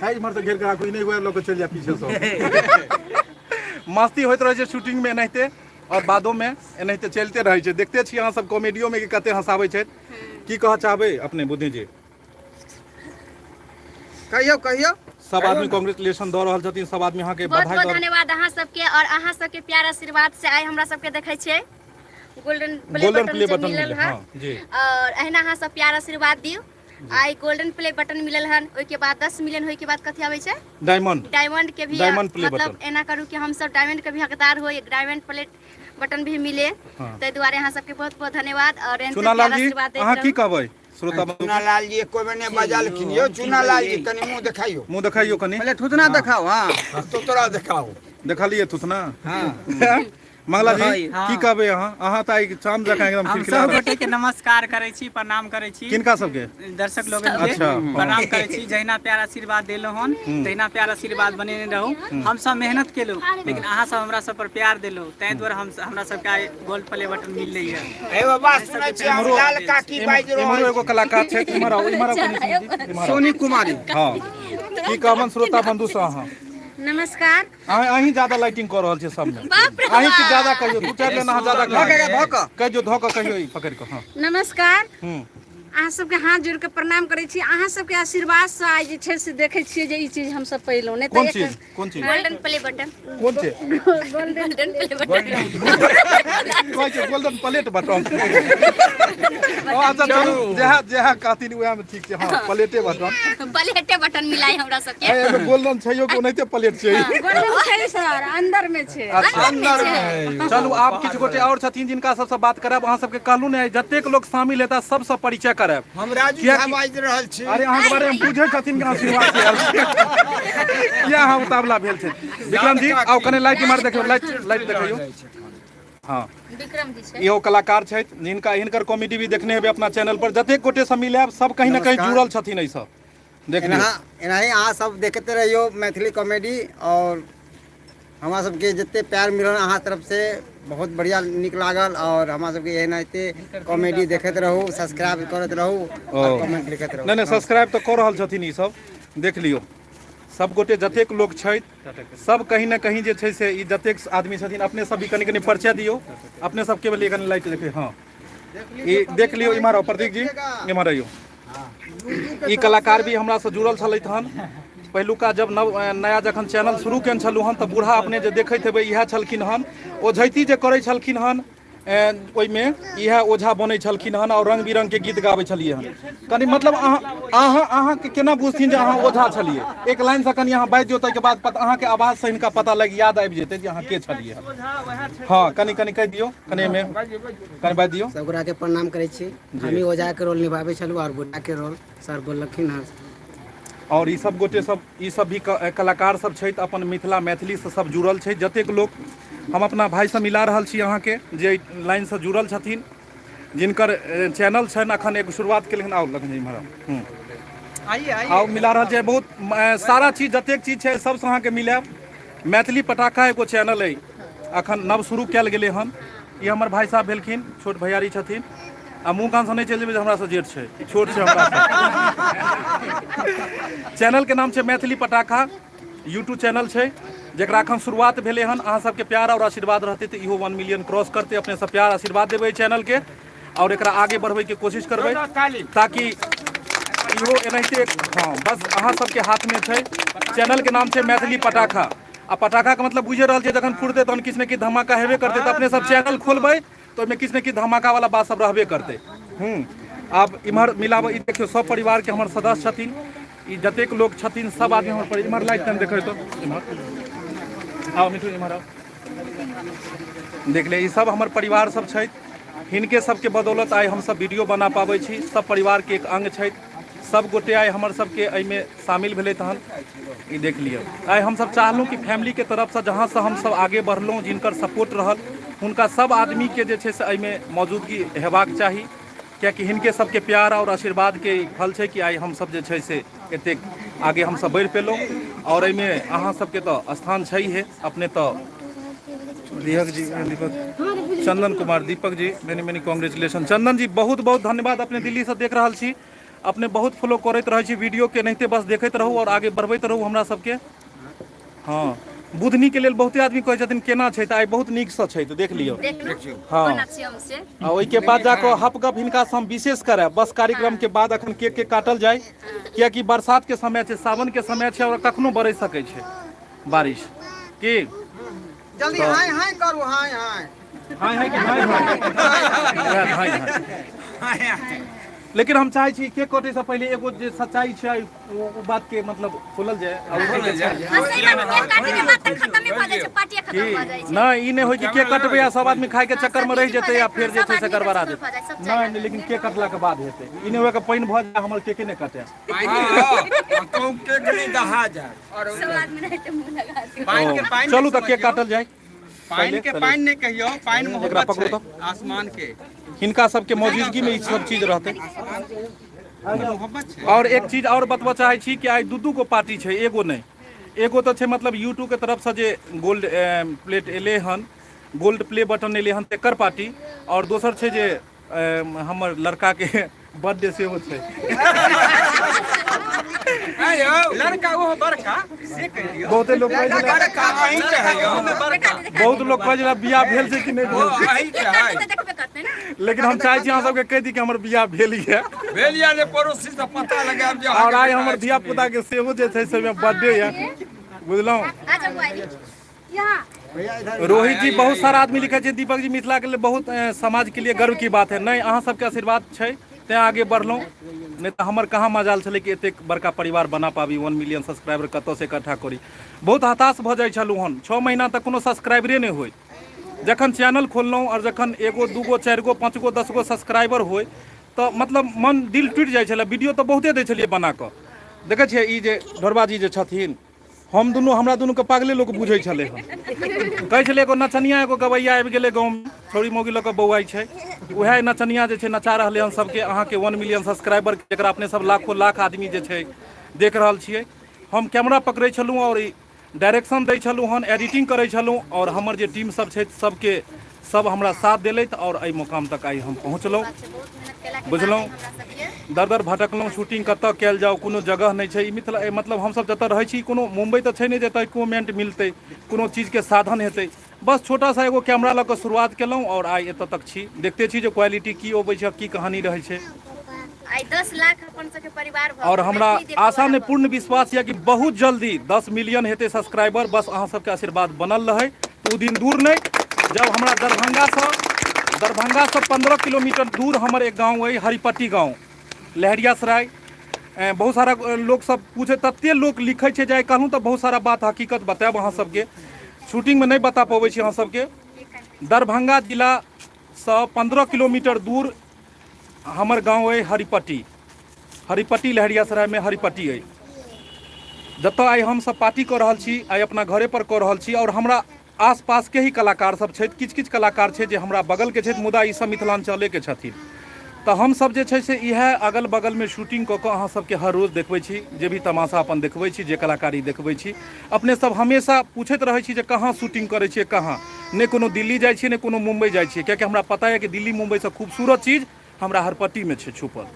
है इमहर तऽ घेर के राखू ई नहि हुए लऽ के चलि जाए पीछे सब मस्ती होइत रहै छै शूटिंग में एनाहिते और बादो में एनाहिते चलते रहै छै देखते छी अहाँ सब कॉमेडियो में कि कते हंसाबै छै की कह चाहबै अपने बुद्धि जी कहियो कहियो सब आदमी कांग्रेचुलेशन दऽ रहल छथिन सब आदमी अहाँके बहुत बधाई बहुत दऽ धन्यवाद अहाँ सबके और अहाँ सबके प्यार आशीर्वाद से आइ हमरा सबके देखै छियै गोल्डन गोल्डन प्ले जे बटन मिलल मिले हन हाँ जी और अहिना अहाँ सब प्यार आशीर्वाद दियौ आइ गोल्डन प्ले बटन मिलल हन ओइ के बाद 10 मिलियन होय के बाद कथि आबै छै डायमंड के भी डायमंड प्ले मतलब बटन। एना करू कि हम सब डायमंड के भी हकदार होय डायमंड प्ले बटन भी मिले हाँ। ताहि दुआरे अहाँ सबके बहुत बहुत धन्यवाद और एहन चुनालाल प्यार जी आशीर्वाद दैत अहाँ की रहू। कहबै श्रोता बंधु चुनालाल जी एको बेर नहीं बजालखिन यौ चुनालाल जी कनि मुंह देखाइयो मुंह देखाइयो कनी पहले ठुतना दिखाओ हाँ तो तोरा देखाओ देखलिए तुतना हाँ मंगला जी हाँ। की कहबै अहाँ तऽ आइ चांद जकाँ एकदम हम खिलखिला सब रहल। गोटे के नमस्कार करै छी प्रणाम करै छी किनका सबके दर्शक लोगन के अच्छा। प्रणाम करै छी जहिना प्यार आशीर्वाद देलहुँ हन तहिना प्यार आशीर्वाद बनेने रहू हम सब मेहनत केलहुँ लेकिन अहाँ सब हमरा सब पर प्यार देलहुँ ताहि दुआरे हम हमरा सबके आइ गोल्ड प्ले बटन मिललै है ए बाबा सुनै छी हम लाल काकी बाजि इम्हरो रहल एगो कलाकार छै इम्हर आओ कनी सोनी कुमारी हाँ की कहबन श्रोता बंधु से अहाँ नमस्कार अहीं ज्यादा लाइटिंग कऽ रहल छै सब में बाप रे अहीं की ज्यादा कहियो दू चारि लेना अहाँ ज्यादा धक कहियो धऽ कऽ कहियो ई पकड़ि कऽ हाँ नमस्कार हूँ अहाँ सबके हाथ जोड़ के प्रणाम करै छी अहाँ सबके आशीर्वाद से आइ जे छै से देखै छियै जे ई चीज हम सब पयलहुँ नहि कोन तऽ चीज कोन चीज गोल्डन प्ले बटन कोन छै गोल्डन प्ले बटन कहै छै गोल्डन प्लेट बटन अच्छा चलू जेहा कहथिन उएह में ठीक छै हाँ प्लेटे बटन प्लेटे बटन मिलाई हमरा सबके एगो गोल्डन छैयो कि ओनाहिते प्लेट छै गोल्डन छै सर अंदर में छै अच्छा चलू आब किछु गोटे और छथिन जिनका सबसँ बात करब अहाँ सबके कहलू ने जतेक लोग शामिल हेता सबसँ परिचय करब हम राजू किया झा कि- बाजि रहल छी अरे अहाँके बारे में पूछे छथिन कि आशीर्वाद से आयल छी। किया अहाँ मुताबला भेल छै विक्रम जी आउ कने लाइट मार देखियो लाइट देखियो हाँ विक्रम जी छै इहो कलाकार छथि जिनका हिनकर कॉमेडी भी देखने हेबै अपना चैनल पर जतेक गोटे से मिलायब सब कहीं ना कहीं जुड़ल छथिन एहिसँ देख लियौ एनाही अहाँ सब देखते रहियो मैथिली कॉमेडी और हमरा सबके जते प्यार मिलल अहाँ तरफ से बहुत बढ़िया निक लागल और हमरा सबके एनाहिते कॉमेडी देखैत रहू सब्सक्राइब करैत रहू और कमेंट लिखैत रहू नहीं सब्सक्राइब तो कऽ रहल छथिन ई सब देख लियौ सब गोटे जतेक लोग छथि सब कहीं ना कहीं जे छै से ई जतेक आदमी छथिन अपने सब भी कनी कनी परिचय दियौ अपने सब के लिए कनी लाइट देखियो हाँ ई देख लियौ इम्हर आओ प्रतीक जी इम्हर आइयो ई कलाकार भी हमरा से जुड़ल छलथि हन पहिलुका जब नया जखन चैनल शुरू केने छलहुँ हन तऽ बूढ़ा अपने जे देखैत हेबै इएह छलखिन हन ओझैती जे करै छलखिन हन ओहिमे इएह ओझा बनै छलखिन हन और रंग बिरंग के गीत गाबै छलियै हन कनी मतलब अहाँके केना बुझथिन जे अहाँ ओझा छलियै एक लाइन से कनी अहाँ बाजि दियौ ताहिके बाद अहाँके आवाज से हिनका पता लागि याद आबि जेतै जे अहाँ के छलियै हाँ कनी कनी कहि दियौ कनी में कनी बाजि दियौ सब गोरा के प्रणाम करै छी हम ही ओझा के रोल निभाबै छलू और बूढ़ा के रोल सर बोललखिन हँ और ई सब गोटे सब ई सब भी कलाकार सब छथि अपन मिथिला मैथिली से सब जुड़ल छै जतेक लोग हम अपना भाई से मिला रहल छी अहाँके जे लाइन से जुड़ल छथिन जिनकर चैनल छनि अखन एक शुरुआत केलखिन आउ लगन इम्हर आइए आउ मिला रहल छै बहुत सारा चीज जतेक चीज छै सबसँ अहाँके मिलायब मैथिली पटाखा एगो चैनल अइ अखन नव शुरू कयल गेलै हन ई हमर भाई साहब भेलखिन छोट भैयारी छथिन आ मुँह कान से नहीं चल जेबै जे हमरा से जेठ छै छोट छै हमरा चैनल के नाम छै मैथिली पटाखा यूट्यूब चैनल छै जकरा अखन शुरुआत भेलै हन अहाँ सबके प्यार और आशीर्वाद रहतै तऽ इहो 1 मिलियन क्रॉस करतै अपने सब प्यार आशीर्वाद देबै चैनल के और एकरा आगे बढ़बै के कोशिश करबै ताकि इहो एनाहिते हाँ बस अहाँ सबके हाथ में छै चैनल के नाम छै मैथिली पटाखा आ पटाखा के मतलब बुझे रहल छै जखन फुटतै तहन किछु ने किछु धमाका हेबे करतै तऽ अपने सब चैनल खोलबै तो ओहिमे किछु ने किछु धमाका वाला बात सब रहबे करतै आब इम्हर मिलाब ई देखियो सब परिवार के हमर सदस्य छथिन ई जतेक लोग छथिन सब आदमी हमर इम्हर लाइट टाइम देखै तो इम्हर आओ मिठू इम्हर आओ देख ले ई सब हमर परिवार सब छथि हिनके सबके बदौलत आइ हम सब वीडियो बना पाबै छी सब परिवार के एक अंग छथि सब गोटे आइ हमर सबके एहिमे शामिल भेलै तहन ई देख लिअ आइ हमसब चाहलहुँ कि फैमिली के तरफसँ जहाँ से हमसब आगे बढ़लहुँ जिनकर सपोर्ट रहल हुनका सब आदमी के जे छै से एहिमे मौजूदगी हेबाक चाही कियाकि हिनके सबके प्यार और आशीर्वाद के फल छै कि आइ हम सब जे छै से एतेक आगे हम सब बढ़ि पेलहुँ। और एहिमे अहाँ सबके तो स्थान छै हे, अपने तो दीपक चंदन कुमार दीपक जी मेनी कांग्रेचुलेशन। चंदन जी बहुत बहुत धन्यवाद, अपने दिल्ली से देख रहल छी, अपने बहुत फॉलो करैत रहै छी वीडियो के, एनाहिते बस देखैत रहू और आगे बढ़बैत रहू हमरा सबके। हाँ बुधनी के लेल बहुते आदमी कहै छथिन केना छै, तऽ आइ बहुत नीक सँ छै, तऽ देख लियौ। हाँ आ ओहिके बाद जाकऽ हप गप हिनका से हम विशेष करायब, बस कार्यक्रम के बाद अखन केक के काटल जाय, कियाकि बरसात के समय छै, सावन के समय छै और कखनो बरस सकै छै बारिश की। जल्दी हाय हाय करू, हाय हाय हाय हाय हाय हाय हाय। लेकिन हम चाहे छी केक कटे से पहले एगो जे सच्चाई छै वो बात के मतलब खुलल जाए और नहीं, ई नहीं हो कि केक कटबे आ सब आदमी खाए के चक्कर में रह जेतै या फिर जे छै से गड़बड़ा जेतै। नहीं, लेकिन केक कटला के बाद हेतै, ई नहीं होय के पानी भ जाए हमर केके नहीं कटे। कहूँ केक नहीं दहा जाए और चलू तऽ केक काटल जाए। पानी के पानी नहीं कहियो, पानी मोहब्बत पकड़ो तो। छै, आसमान के हिनका सबके मौजूदगी में ई सब चीज रहते। मोहब्बत छै। और एक चीज और बतबा चाहे छी कि आई दू गो पार्टी छै, एगो नहीं, एगो तो छै मतलब यूट्यूब के तरफ से जे गोल्ड प्लेट एले हन, गोल्ड प्ले बटन एले हन तेकर पार्टी, और दोसर छै जे हमर लड़का के बर्थडे सेहो छै। लड़का वो बड़का से कहियो, बहुते लोग कहै छलै, बड़का अहीं के है यो बहुत लोग कहै छलै बियाह भेल छै कि नहीं भेल छै, अहीं के है। लेकिन हम चाहे छी अहाँ सबके कहि दी कि हमर बियाह भेल है भेलिया ने पड़ोसी से पता लगाब जे और आइ हमर धिया पुता के सेहो जे छै से बर्थडे है, बुझलहुँ। रोहित जी बहुत सारा आदमी लिखे छै दीपक जी मिथिला के लिए बहुत समाज के लिए गर्व की बात है। नहीं, अहाँ सबके आशीर्वाद छै तें आगे बढ़लहुँ, नहीं तो हमर कहाँ मजाल छलै कि एतेक बड़का परिवार बना पाबी, 1 मिलियन सब्सक्राइबर कतऽ से इकट्ठा करी। बहुत हताश भऽ जाइ छलहुँ हन, 6 महीना तक कोनो सब्सक्राइबरे नहीं होय। जखन चैनल खोललहुँ और जखन 1 2 4 5 10 सब्सक्राइबर होय तो मतलब मन दिल टूटि जाइ छलै। वीडियो तो बहुते दै छलियै बना कऽ, देखै छियै ई जे ढोरबा जी जे छथिन, हम दुनू हमरा दुनू के पागले लोग बुझै छलै हन, कहै छलै एगो नचनिया एगो गवैया आबि गेलै गाँव में, छोड़ी मौगी लऽ कऽ बौआइ छै, उएह नचनिया जे छै नचा रहलै हन सबके, अहाँके 1 मिलियन सब्सक्राइबर जकरा अपने सब लाखों लाख आदमी जे छै देख रहल छियै। हम कैमरा पकड़ै छलहुँ और डायरेक्शन दै छलहुँ हन, एडिटिंग करै छलहुँ, और हमर जे टीम सब छै सबके सब हमरा साथ देलथि और एहि मुकाम तक आइ हम पहुँचलहुँ, बुझलहुँ। दर दर भटकलहुँ, शूटिंग कतऽ कयल जाओ कोनो जगह नहीं छै। ई मिथिला मतलब हमसब जतऽ रहै छी कोनो मुंबई तऽ छै नहीं जतऽ इक्विपमेंट मिलतै, कोनो चीजके साधन हेतै, बस छोटा सा एगो कैमरा लऽ कऽ शुरुआत केलहुँ और आइ एतऽ तक छी। देखते छी जे क्वालिटी की अबै छै, की कहानी रहै छै। आई 10 लाख अपन सबके परिवार भऽ और गेल, हमरा मैथिली देखै आशा वाला ने भऽ पूर्ण विश्वास यऽ कि बहुत जल्दी 10 मिलियन हेतै सब्सक्राइबर, बस अहाँ सबके आशीर्वाद बनल रहे तो दिन दूर नहीं। जब हमरा दरभंगा से 15 किलोमीटर दूर हमर एक गाँव है हरिपट्टी गाँव, लहरियासराय। बहुत सारा लोग सब पूछे, तते लोग लिखे छै जाए कहूँ तो बहुत सारा बात हकीकत बतायब अहाँ सबके, शूटिंग में नहीं बता पाबै छी अहाँ सबके। दरभंगा जिला से 15 किलोमीटर दूर हमर गाँव है हरिपट्टी लहरियासराय में हरिपट्टी है, जतऽ आइ हम सब पार्टी कऽ रहल छी, आइ अपना घरे पर कऽ रहल छी। और हमरा आसपास के ही कलाकार सब छै, किछ कलाकार छै जे हमरा बगल के छै, मुदा ई सब मिथिलांचले के छथिन। तऽ हम सब जे छै से इएह अगल बगल में शूटिंग कऽ कऽ अहाँ सबके हर रोज देखबै छी, जे भी तमाशा अपन देखबै छी, जे कलाकारी देखबै छी। अपने सब हमेशा पूछैत रहै छी जे कहाँ शूटिंग करै छियै, कहाँ, नहि कोनो दिल्ली जाइ छियै, नहि कोनो मुंबई जाइ छियै, कियाकि हमरा पता है कि दिल्ली मुंबई से खूबसूरत चीज हमरा हरपट्टी में छै छुपल,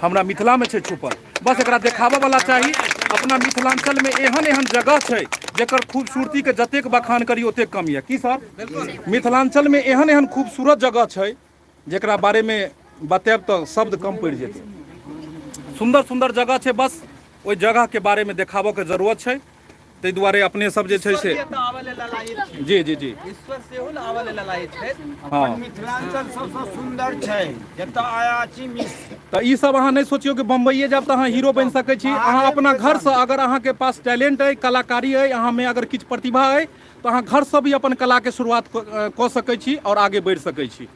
हमरा मिथिला में छै छुपल। बस एकरा देखाबऽ वाला चाही। अपना मिथिलांचल में एहन जगह छै जेकर खूबसूरती के जतेक बखान करी ओतेक कम यऽ की सर। मिथिलांचल में एहन खूबसूरत जगह छै जेकरा बारे में बतायब तो शब्द कम पड़ि जेतै। सुंदर जगह छै, बस ओहि जगह के बारे में देखाबऽ के जरूरत छै। ताहि दुआरे अपने सब जे छै से जी ईश्वर सेहो आवे ललाय छै। हाँ, मिथिलांचल सबसे सुंदर छै, जतऽ आया छी तो ई सब अहाँ नहीं सोचियो कि बम्बईये जाब तो अहाँ हीरो बन सकै छी। अहाँ अपना घर से अगर अहाँ के पास टैलेंट है, कलाकारी है, अहाँ में अगर किछु प्रतिभा है तो अहाँ घर से भी अपन कला के शुरुआत कऽ सकै छी और आगे बढ़ि सकै छी।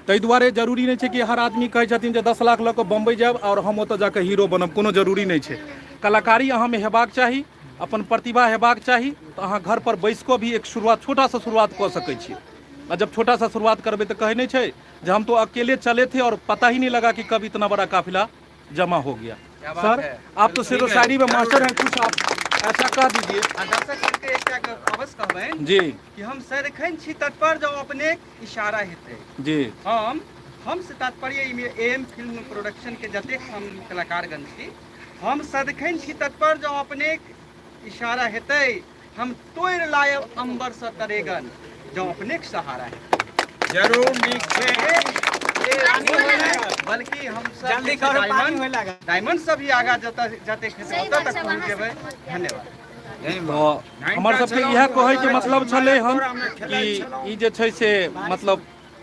ताहि दुआरे जरूरी नहीं छै कि हर आदमी कहै छथिन जे 10 लाख लऽ कऽ बम्बई जायब और हम ओतऽ जाकऽ हीरो बनब, कोनो जरूरी नहीं छै। कलाकारी अहाँ में हेबाक चाही, अपन प्रतिभा हेबाक चाही, तो अहाँ घर पर बैस कऽ भी एक शुरुआत छोटा सा शुरुआत कऽ सकै छी। और जब छोटा सा शुरुआत करबे तो कहे नहीं छे जे हम तो अकेले चले थे और पता ही नहीं लगा कि कब इतना बड़ा काफिला जमा हो गया। सर आप तो शेरो शायरी में मास्टर हैं, कुछ आप ऐसा कह दीजिए। दर्शक सबके एकटा अवश्य कहबनि जी कि हम सदिखन छी तत्पर जो अपने इशारा हेतै जी हम से तात्पर्य एम फिल्म प्रोडक्शन के जतेक हम कलाकारगण छी, हम सदिखन छी तत्पर जो अपने इशारा हेतै, हम तोड़ लायब अंबर से तरेगन जो अपने के सहारा है। जरूर नीक छै। बल्कि हम सब जल्दी करो, पानी होय लागल। डायमंड से भी आगा जते खेतै ओतऽ तक पहुँच जेबै। धन्यवाद। तो हमार सबके यह कहे के मतलब छले हन कि ई जे छै से मतलब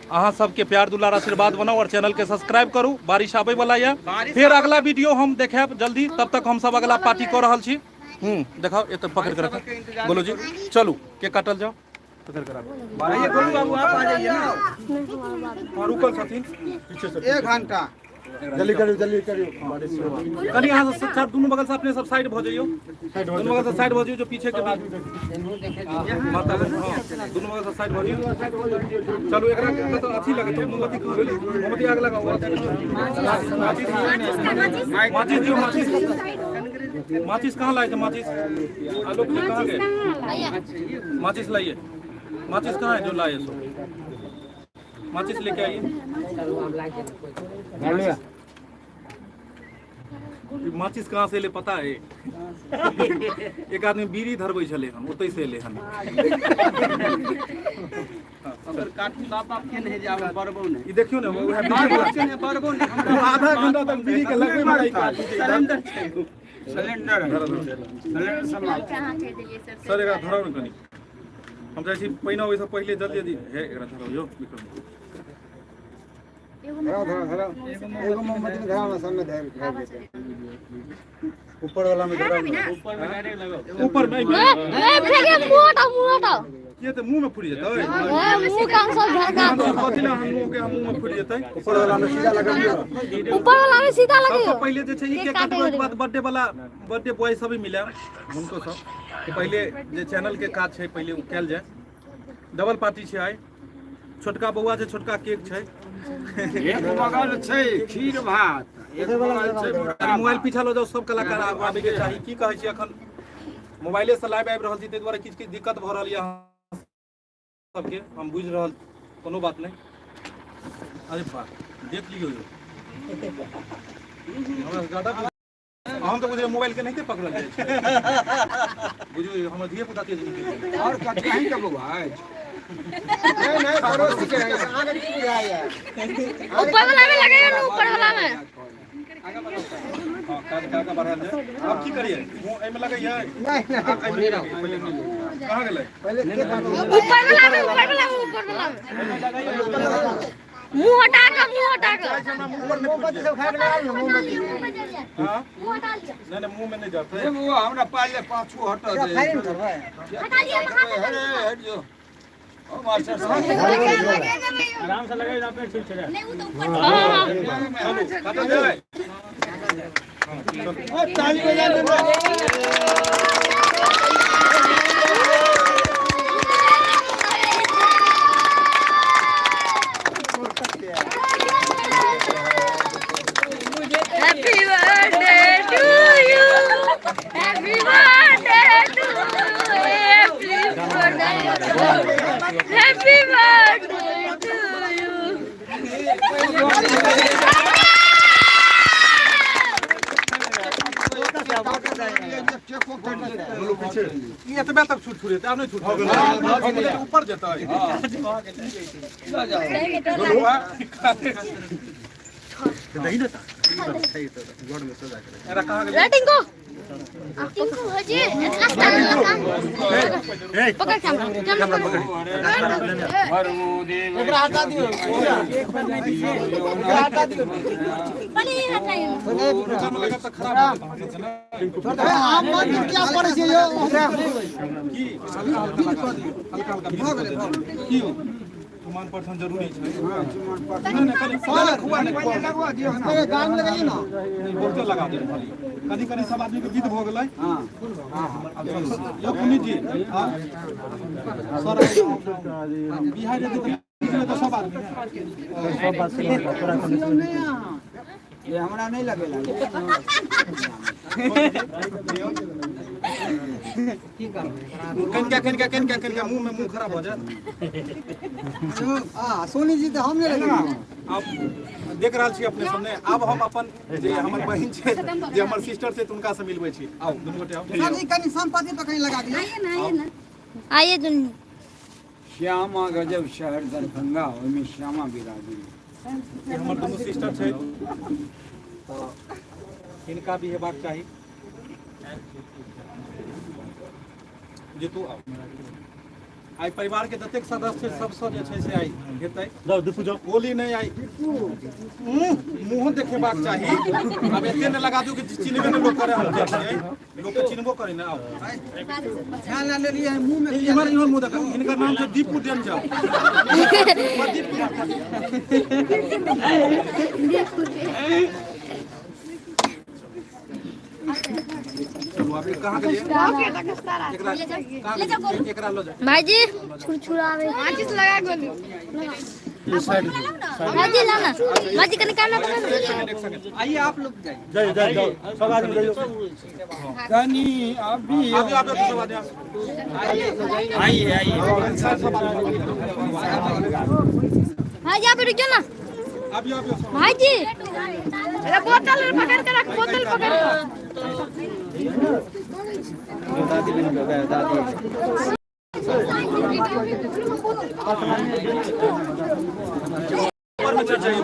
अहाँ सबके प्यार दुलार आशीर्वाद बनाओ और चैनल के सब्सक्राइब करू। बारिश आबे वाला है, फिर अगला वीडियो हम देखाब जल्दी। तब तक हम सब अगला पार्टी कर रहल छी। देखाओ ये तो पकड़ के रखो। बोलो जी चलू के काटल जाओ। पकड़ के रखो। आइए गोलू बाबू आप आ जाइए ना। और रुकल छथिन पीछे से 1 घंटा जल्दी करियो। कनी यहाँ से सब दोनों बगल से अपने सब साइड भ जाइयो। दोनों बगल से साइड भ जाइयो, जो पीछे के बाद माता दोनों बगल से साइड भ जाइयो। चलो एकरा मतलब अच्छी लगे तो मोमबत्ती आग लगाओ। माचिस दियो, माचिस कहाँ लाए थे? माचिस आलोक जी कहाँ गए? माचिस लाइए। माचिस कहाँ है जो लाए? सो माचिस लेके आइए। माचिस कहाँ से ले पता है? एक आदमी बीड़ी धरबै छले हन, ओतै से ले हन। अगर काठी बाप आप के नहीं जाओ बरबो नहीं। ई देखियो ना वो है बरबो नहीं। आधा घंटा तक बीड़ी के लगबे में काटी। सिलेंडर सिलेंडर समाप्त। सर एकरा धराउ न कनी। हम जाइ छी पहिने ओइ से पहिले जल्दी जल्दी हे एकरा धराउ यो विक्रम। एगो मोमबत्ती धराओ ना, सब में धर देते। ऊपर वाला में धराउ। ऊपर में डायरेक्ट लगाओ। ऊपर में फेंके मुंह ये तो मुंह में फूट जेतै। मुंह काम सब झरका दो। कथिला हम मुंह में फूट जेतै। ऊपर वाला में सीधा लगा दियो। ऊपर वाला में सीधा लगियो। सबसे पहिले जे छै ई के काटबै के बाद बर्थडे बॉय सब भी मिले हुनको सब पहिले जे चैनल के काज छै पहिले कैल जाय। डबल पार्टी छै आइ। छोटका बौआ छै, छोटका केक छै। एक बगल छै खीर भात, एक बगल छै अरे मोबाइल पीछा लो जाओ। सब कलाकार आबे के चाही। की कहै छी अखन मोबाइले से लाइव आबि रहल छी, तै दुआरे किछ दिक्कत भ रहल य सबके। हम बुझ रहल, कोनो बात नहीं। अरे बाप देख लियो यो हमरा ज्यादा हम तो बुझे मोबाइल के नहीं पकड़ल जाय छै। बुझियो हमर धिए पुता तेज और कथी अहीं के बौआ अछि? नहीं पड़ोसी के नहीं, आगे की बुझाया। ऊपर वाला में लगाइयो ना, ऊपर वाला में। हां काका बढ़ा दे। अब की करिए? मुंह एमे लगाइए? नहीं पहले कहां गेलै? पहले के काटो। ऊपर वाला में, ऊपर वाला में, ऊपर वाला में। मुंह हटा के। हमरा मुंह पर नहीं मोमबत्ती सब खा के लगा लो मोमबत्ती। हां नहीं मुंह में नहीं जाता ए बौआ हमरा पहले पाछू हट दे। फायरिंग करबै। अरे हट जो। ओ मास्टर साहब आराम से लगाइए, आपने ठीक है। चलो काटल जाए। ओ ताली बजा दे। Happy birthday to you. Happy birthday to you. Happy birthday to you. ये एतबे तक छूट छुड़ेतै, आब नहीं छूट ऊपर जेतै। नहीं ना था सही तो गॉड में सजा करे एरा कहां गेलै? टिंकू टिंकू हो जे इतना काम पकड़ कैमरा पकड़। एकरा हटा दियो। एकरा हटा दियो। बड़ी हटाइयो। लगा तो खराब ना हम मत क्या पड़े छै यो? की हल्का हल्का की चुमान परसन जरूरी छै गान में लगाइए ना बहुते लगा दे कनी कनी सब आदमी के गीत भ गेलै यो पुनीत जी सर बिहार तो सब आदमी ये हमरा नहीं लगेला कनिका मुंह में मुंह खराब हो जाए सोनी जी तो हम नहीं लगेला अब देख रहल छी अपने सामने अब हम अपन जे हमर बहिन छै जे हमर सिस्टर छै उनका से मिलबै छी आओ दुनू गोटे आओ कनी संपत्ति पे कहीं लगा दिया आइए ना आइए दुन्नी श्यामा गजब शहर दरभंगा ओहिमे श्यामा विराजी ये हमर दुनू सिस्टर छै तो इनका भी हेबाक चाही जे तू आओ आई परिवार के जतेक सदस्य सबसँ जे छै से आई हेतै बोली नहीं आई मुंह देखेबाक चाही अब एते ने लगा दू कि चिन्हबे ने लोग करे हम देखिए लोग के चिन्हबो करे ना आओ ध्यान ले लिए मुंह में इमर मुंह देखो इनका नाम छै दीपू डेंजर आप कहां के लिए एकरा लो जा भाई जी छुरछुरावे आजिस लगा गोली भाई जी लाना भाई जी कने काना आइए आप लोग जाइए जाओ सब आदमी जाइए कनी अभी आप सब आदमी आइए भाई जी आप रुकियो ना आप भाई जी अरे बोतल पकड़ के रख बोतल पकड़ के ऊपर में चढ़ जाइए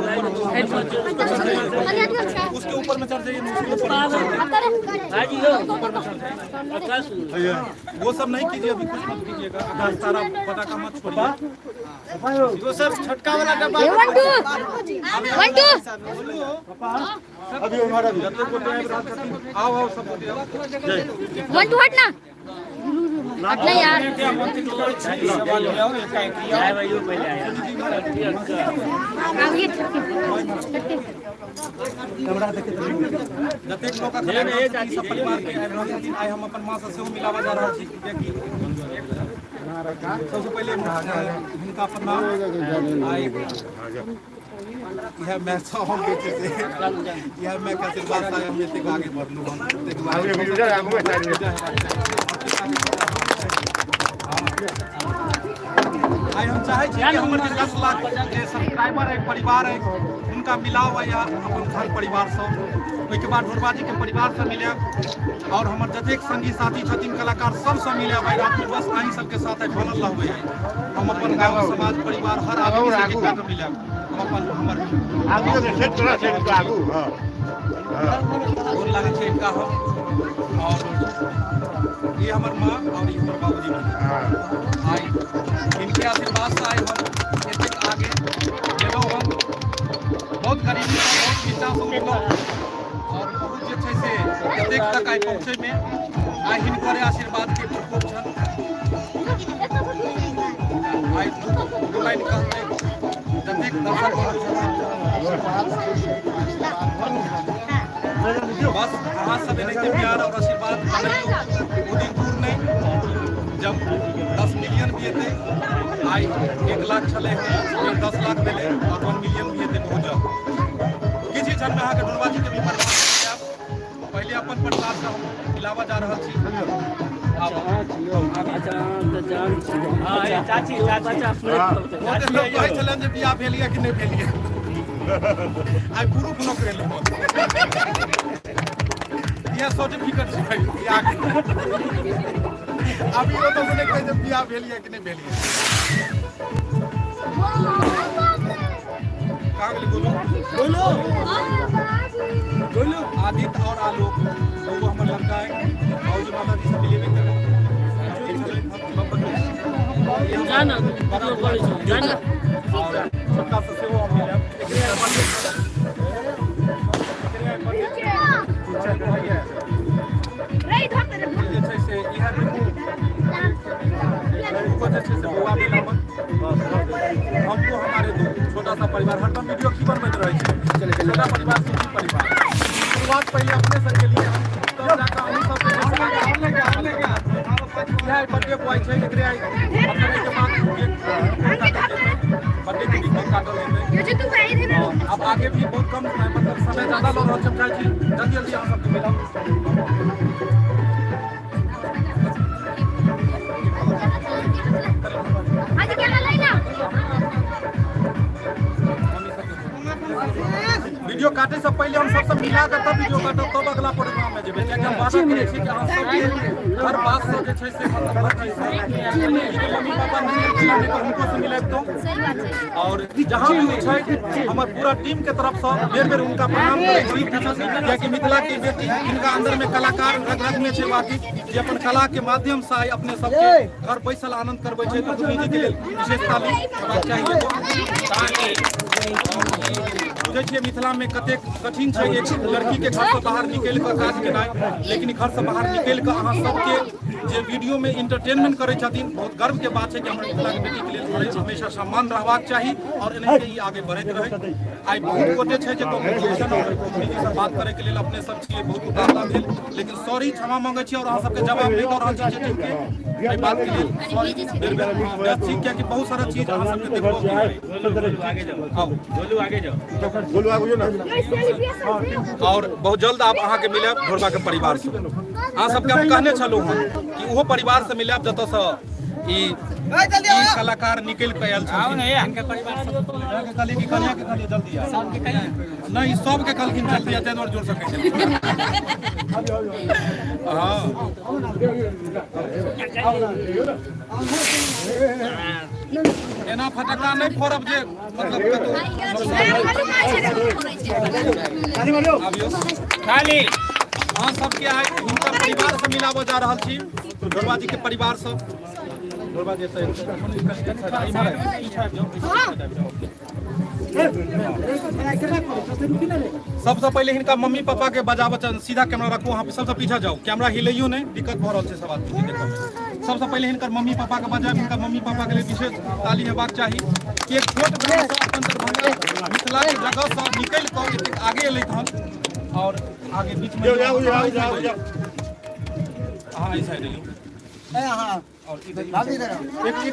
उसके ऊपर में चढ़ जाइए वो सब नहीं कीजिए अभी कुछ मत कीजिएगा आकाश तारा पटाखा मत छोड़िए वो सब छोटका वाला डब्बा 1 2 अभी हमारा भी आओ आओ सब 1 2 हट ना हटना यार आगे जतेक लोग सब परिवार के आइ हम अपन माँ से सेहो मिलावा जा रहल छी कियाकि सबसे पहले हुनका अपन नाम आइ यह मैं सब हम बेटे से यह मैं का आशीर्वाद से हम एते आगे बढ़लू हम आई हम चाहे छी कि हमर 10 लाख जे सब्सक्राइबर है परिवार है उनका मिलाव है या अपन घर परिवार सब ओहिके बाद ढोरबाजी के परिवार से मिले और हमर जतेक संगी साथी छथिन कलाकार सब से मिले भाई रात में बस अहीं सबके साथ बनल रहबै हम अपन गांव समाज परिवार हर आदमी से एकटा के मिले हम अपन हमर आगू से थोड़ा से आगू हां और लागे छै इनका हम और ये हमर मां और ये हमर बाबूजी आई इनके आशीर्वाद से आए हम एतेक आगे गेलहुँ हम बहुत गरीबी बहुत नीचा से उठलहुँ और बहुत जे छै से एतेक तक आइ पहुँचैमे आइ हिनकर आशीर्वाद के प्रकोप छनि आइ दू लाइन कहतै जतेक दर्शक बस अहाँ सब एनाहिते प्यार और आशीर्वाद वो दिन दूर नहीं जब 10 मिलियन भी हेतै आई 1 लाख छलै 10 लाख भेलै और 1 मिलियन भी हेतै बहुत जल्द किछु क्षण में अहाँके ढोलबाजी के भी प्रचार पहले अपन प्रसाद से हम मिलावा जा रहल छी कहै छलनि जे बियाह भेल यऽ कि नहि भेल यऽ आइ प्रूफ न करेलहुँ यह सर्टिफिकेट छै बियाह के अभी वो तो सुने कहे बियाह भेल यऽ कि नहि भेल यऽ कहाँ गेलै बोलो आदित्य और आलोक वो हमर लड़का है और जो माता जी से मिलेबे करे जाना जाना और सबका से सेहो हम मिलब हम परिवार हरदम वीडियो की बनबैत रहै छै छोटा परिवार सुखी परिवार शुरुआत पहले अपने से केलिए हम तब जाकर हम सब यह बर्थडे बॉय छै एकरे मतलब के बाद बर्थडे के केक काटल हेतै अब आगे भी बहुत कम मतलब समय ज़्यादा लग रहल छै चाहे छी जल्दी जल्दी अहाँ सबके मिलब वीडियो काटे से पहले हम सबसे मिला कर तब वीडियो काटब तब अगला प्रोग्राम में जेबै कियाकि हम वादा करै छी कि अहाँ सबके हर बात से जे छै से मतलब मम्मी पापा नहीं मिलाने पर उनको से मिलाब तो और जहाँ भी छै हमर पूरा टीम के तरफ से बेर बेर उनका प्रणाम करै छी कियाकि मिथिला के बेटी इनका अंदर में कलाकार रग में छै बाकी जे अपन कला के माध्यम से अपने सबके घर बैसल आनंद करबै छै तो दुनिया के लेल विशेष ताली हेबाक चाहिए बुझे छियै मिथिला में कतेक कठिन छै एक लड़की के घर से बाहर निकल कर काज केनाइ लेकिन घर से बाहर निकल कर अहाँ सबके जे वीडियो में इंटरटेनमेंट करै छथिन बहुत गर्व के बात है कि हमर मिथिला के बेटी के लेल हमेशा सम्मान रहबाक चाही और एनाहिते ही आगे बढ़ैत रहे आई बहुत गोटे छै जे कॉम्पिटिशन और कम्युनिटी से बात करे के लेल अपने सब छियै बहुत उतावला भेल लेकिन सॉरी क्षमा मांगे छी और अहाँ सबके जवाब नहीं दऽ रहल छी टीम के एहि बात के लेल सॉरी बेर बेर व्यस्त छी कियाकि बहुत सारा चीज अहाँ सबके देखबो आगे जाओ बोलू आगे जाओ और बहुत जल्द आप अहाँ के मिलब घोरबा के परिवार से अहाँ सबके हम कहने छलहुँ हँ कि ओहो परिवार से मिलब जतऽ से ई कलाकार निकल के आयल छथिन कहली कि कन्या के कहली जल्दी आ नहीं सबके कहलखिन जल्दी आ ताहि दुआरे जोड़ सकै छै हाँ एना फटकड़ा नहीं फोड़ब जे मतलब खाली अहाँ सबके आइ हुनका परिवार से मिलाबऽ जा रहल छी घोरबा जी के परिवार से घोरबा जी से सबसे पहले हिनका मम्मी पापा के बजाबऽ सीधा कैमरा रखू वहाँ पे सबसे पीछे जाओ कैमरा हिलैयो नहीं दिक्कत भऽ रहल छै सब आदमी के देखऽ सबसे पहले हिनकर मम्मी पापा के बजाब हिनकर मम्मी पापा के लिए विशेष ताली हेबाक चाही कि एक छोट गाँव से अपन दरभंगा मिथिला के जगह से निकल कर आगे एलैथ हन और आगे बीच में हाँ इस साइड और एक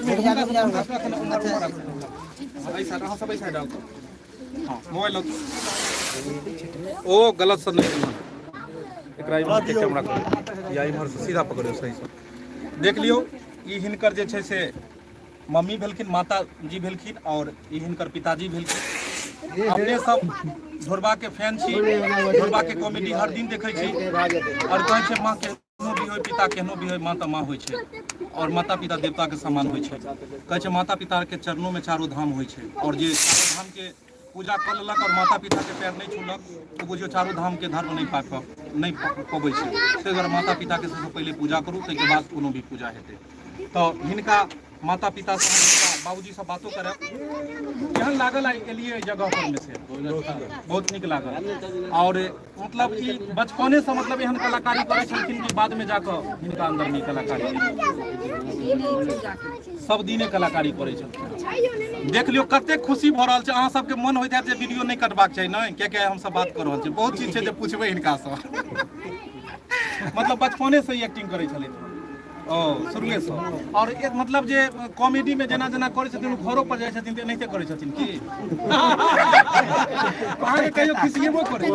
मिनट ऐसा रहा सब ऐसा डाल हाँ मोबाइल ओ गलत से नहीं एकरा इमहर के कैमरा कर या इमहर से सीधा पकड़ियो सही से देख लियो ई हिनकर जे छै से मम्मी भेलखिन माता जी भेलखिन और ई हिनकर पिताजी भेलखिन अपने सब घोरबा के फैन छी घोरबा के कॉमेडी हर दिन देखै छी और कहै छै माँ के केहनो भी होय पिता केहनो भी होय माँ तऽ माँ होइ छै और माता पिता देवता के समान होइ छै कहै छै माता पिता के चरणों में चारों धाम होइ छै और जे चारों धाम के पूजा कर लेलक और माता पिता के पैर नहीं छूलक तो बुझियो चारों धाम के धर्म नहीं पबै छै ताहि दुआरे माता पिता के सबसे पहले पूजा करू ताहि के बाद कोनो भी पूजा हेतै तो हिनका माता पिता से बाबूजी से बातों करब केहन लागल एलिए जगह पर में से बहुत नीक लागल और मतलब कि बचपने से मतलब एहन कलाकारी करै छलखिन कि बाद में जाकर हिनका अंदर में कलाकारी सब दिने कलाकारी करै छलखिन देख लियो कते खुशी भऽ रहल छै अहाँ सबके मन होइत हैत जे वीडियो नहीं कटबाक चाही नहि कियाकि हम सब बात कर रहल छी बहुत चीज छै जे पूछबै हिनका से मतलब बचपने से ही एक्टिंग करै छलै ओ शुरुए से और एक मतलब जे कॉमेडी में जेना जेना करै छथिन घरों पर जाइ छथिन तऽ एनाहिते करै छथिन की अहाँके कहियो खिसियेबो करै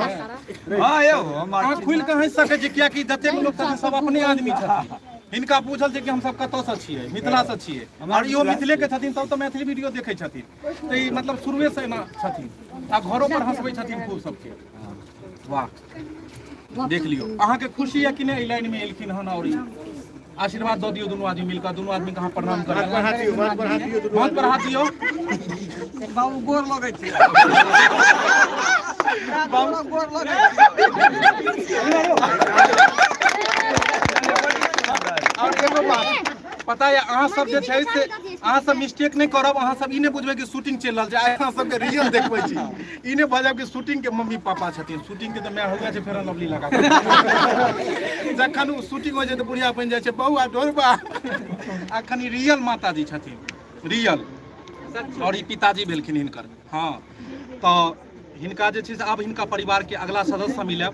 हाँ यौ अहाँ खुलि कऽ हँसि सकै छी कियाकि जतेक लोक छथिन सब अपने आदमी छथिन हिनका पूछल छै कि हम सब कतऽ से छियै मिथिला से छियै और इहो मिथिले के छथिन तब तऽ मैथिली वीडियो देखै छथिन तऽ ई मतलब शुरुए से एना छथिन आ घरों पर हँसबै छथिन खूब सबके वाह देख लियो अहाँके खुशी है कि नहीं लाइन में एलखिन हन और आशीर्वाद दो दियो दोनों आदमी मिलकर दोनों आदमी कहाँ प्रणाम कर हाथ पर हाथ दियो बाबू गोर लगे छै बाबू गोर लगे और एगो बात पता है अहाँ सब जे छै से अहाँ सब मिस्टेक नहीं करब अहाँ सब ई नहीं बुझबै कि शूटिंग चल रहल छै अहाँ सबके रियल देखबै छी ई नहीं बजब कि शूटिंग के मम्मी पापा छथिन शूटिंग के तो मैं हो गया छै फेर लवली लगा जखन शूटिंग हो छै तो बुढ़िया बनि जाइ छै बौआ ढोरबा अखन रियल माताजी छथिन रियल और ई पिताजी भेलखिन हिनकर हाँ तो हिनका जे छै से आब हिनका परिवार के अगला सदस्य मिलब,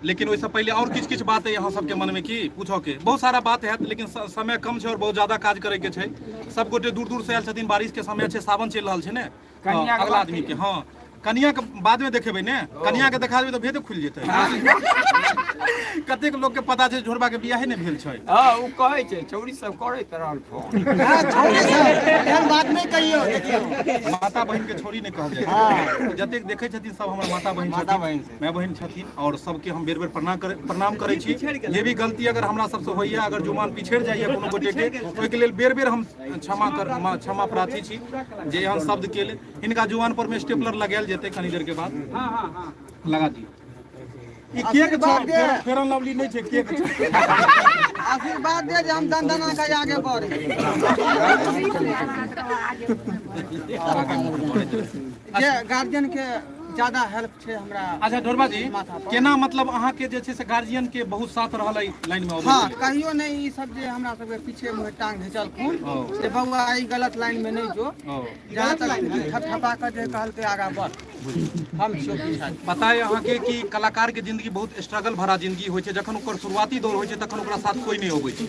लेकिन ओहिसँ पहले और किछु बात है यहाँ सबके मन में की पूछो के बहुत सारा बात है, लेकिन समय कम छै और बहुत ज्यादा काज करे के छै। सब गोटे दूर दूर से आयल छथिन, बारिश के समय छै, सावन चलि रहल छै ने, अगला आदमी के हाँ कनिया के बाद में देखेबै ने, कनिया के देखा देबै तो भेद खुलि जेतै। कतेक लोग के पता छै झोरबा के बियाहे ने भेल छै। हाँ वो कहै छै छौरी सब करैत रहल फोन। एहन बात नहीं कहियो, देखियो माता बहन के छोड़ी नहीं कहल जाए। जतेक देखै छथिन सब हमर माता बहन छथिन, माय बहन छथिन, और सबके हम बेर बेर प्रणाम करै छी। जे भी गलती अगर हमरा सबसे होइया, अगर जुबान पिछड़ जाइए कोनो गोटे के, ओहि के लेल बेर बेर हम क्षमा प्रार्थी छी जे एहन शब्द के लेल। हिनका जुबान पर में स्टेपलर लगायल जेतै कनी देर के बाद। लगा दियो। ई केक छै, फेरन लवली नहीं छै, केक छै। आशीर्वाद दे जे हम दंदना के आगे बढ़े। जे गार्जियन के ज्यादा हेल्प छै हमरा। अच्छा ढोरबा जी, केना मतलब अहाँ के जे छै से गार्जियन के बहुत साथ रहल लाइन में? हाँ कहियो नहीं, ई सब जे हमरा सब के पीछे में टांग घिचलखुन जे बउआ ई गलत लाइन में नहीं जो, जहाँ तक थपथपा कर जे कहलके आगा बढ़, हम छियो पीछा। बताए अहाँ के कि कलाकार के जिंदगी बहुत स्ट्रगल भरा जिंदगी होय छै। जखन ओकर शुरुआती दौर होय छै तखन ओकरा साथ कोई नहीं होबै छै,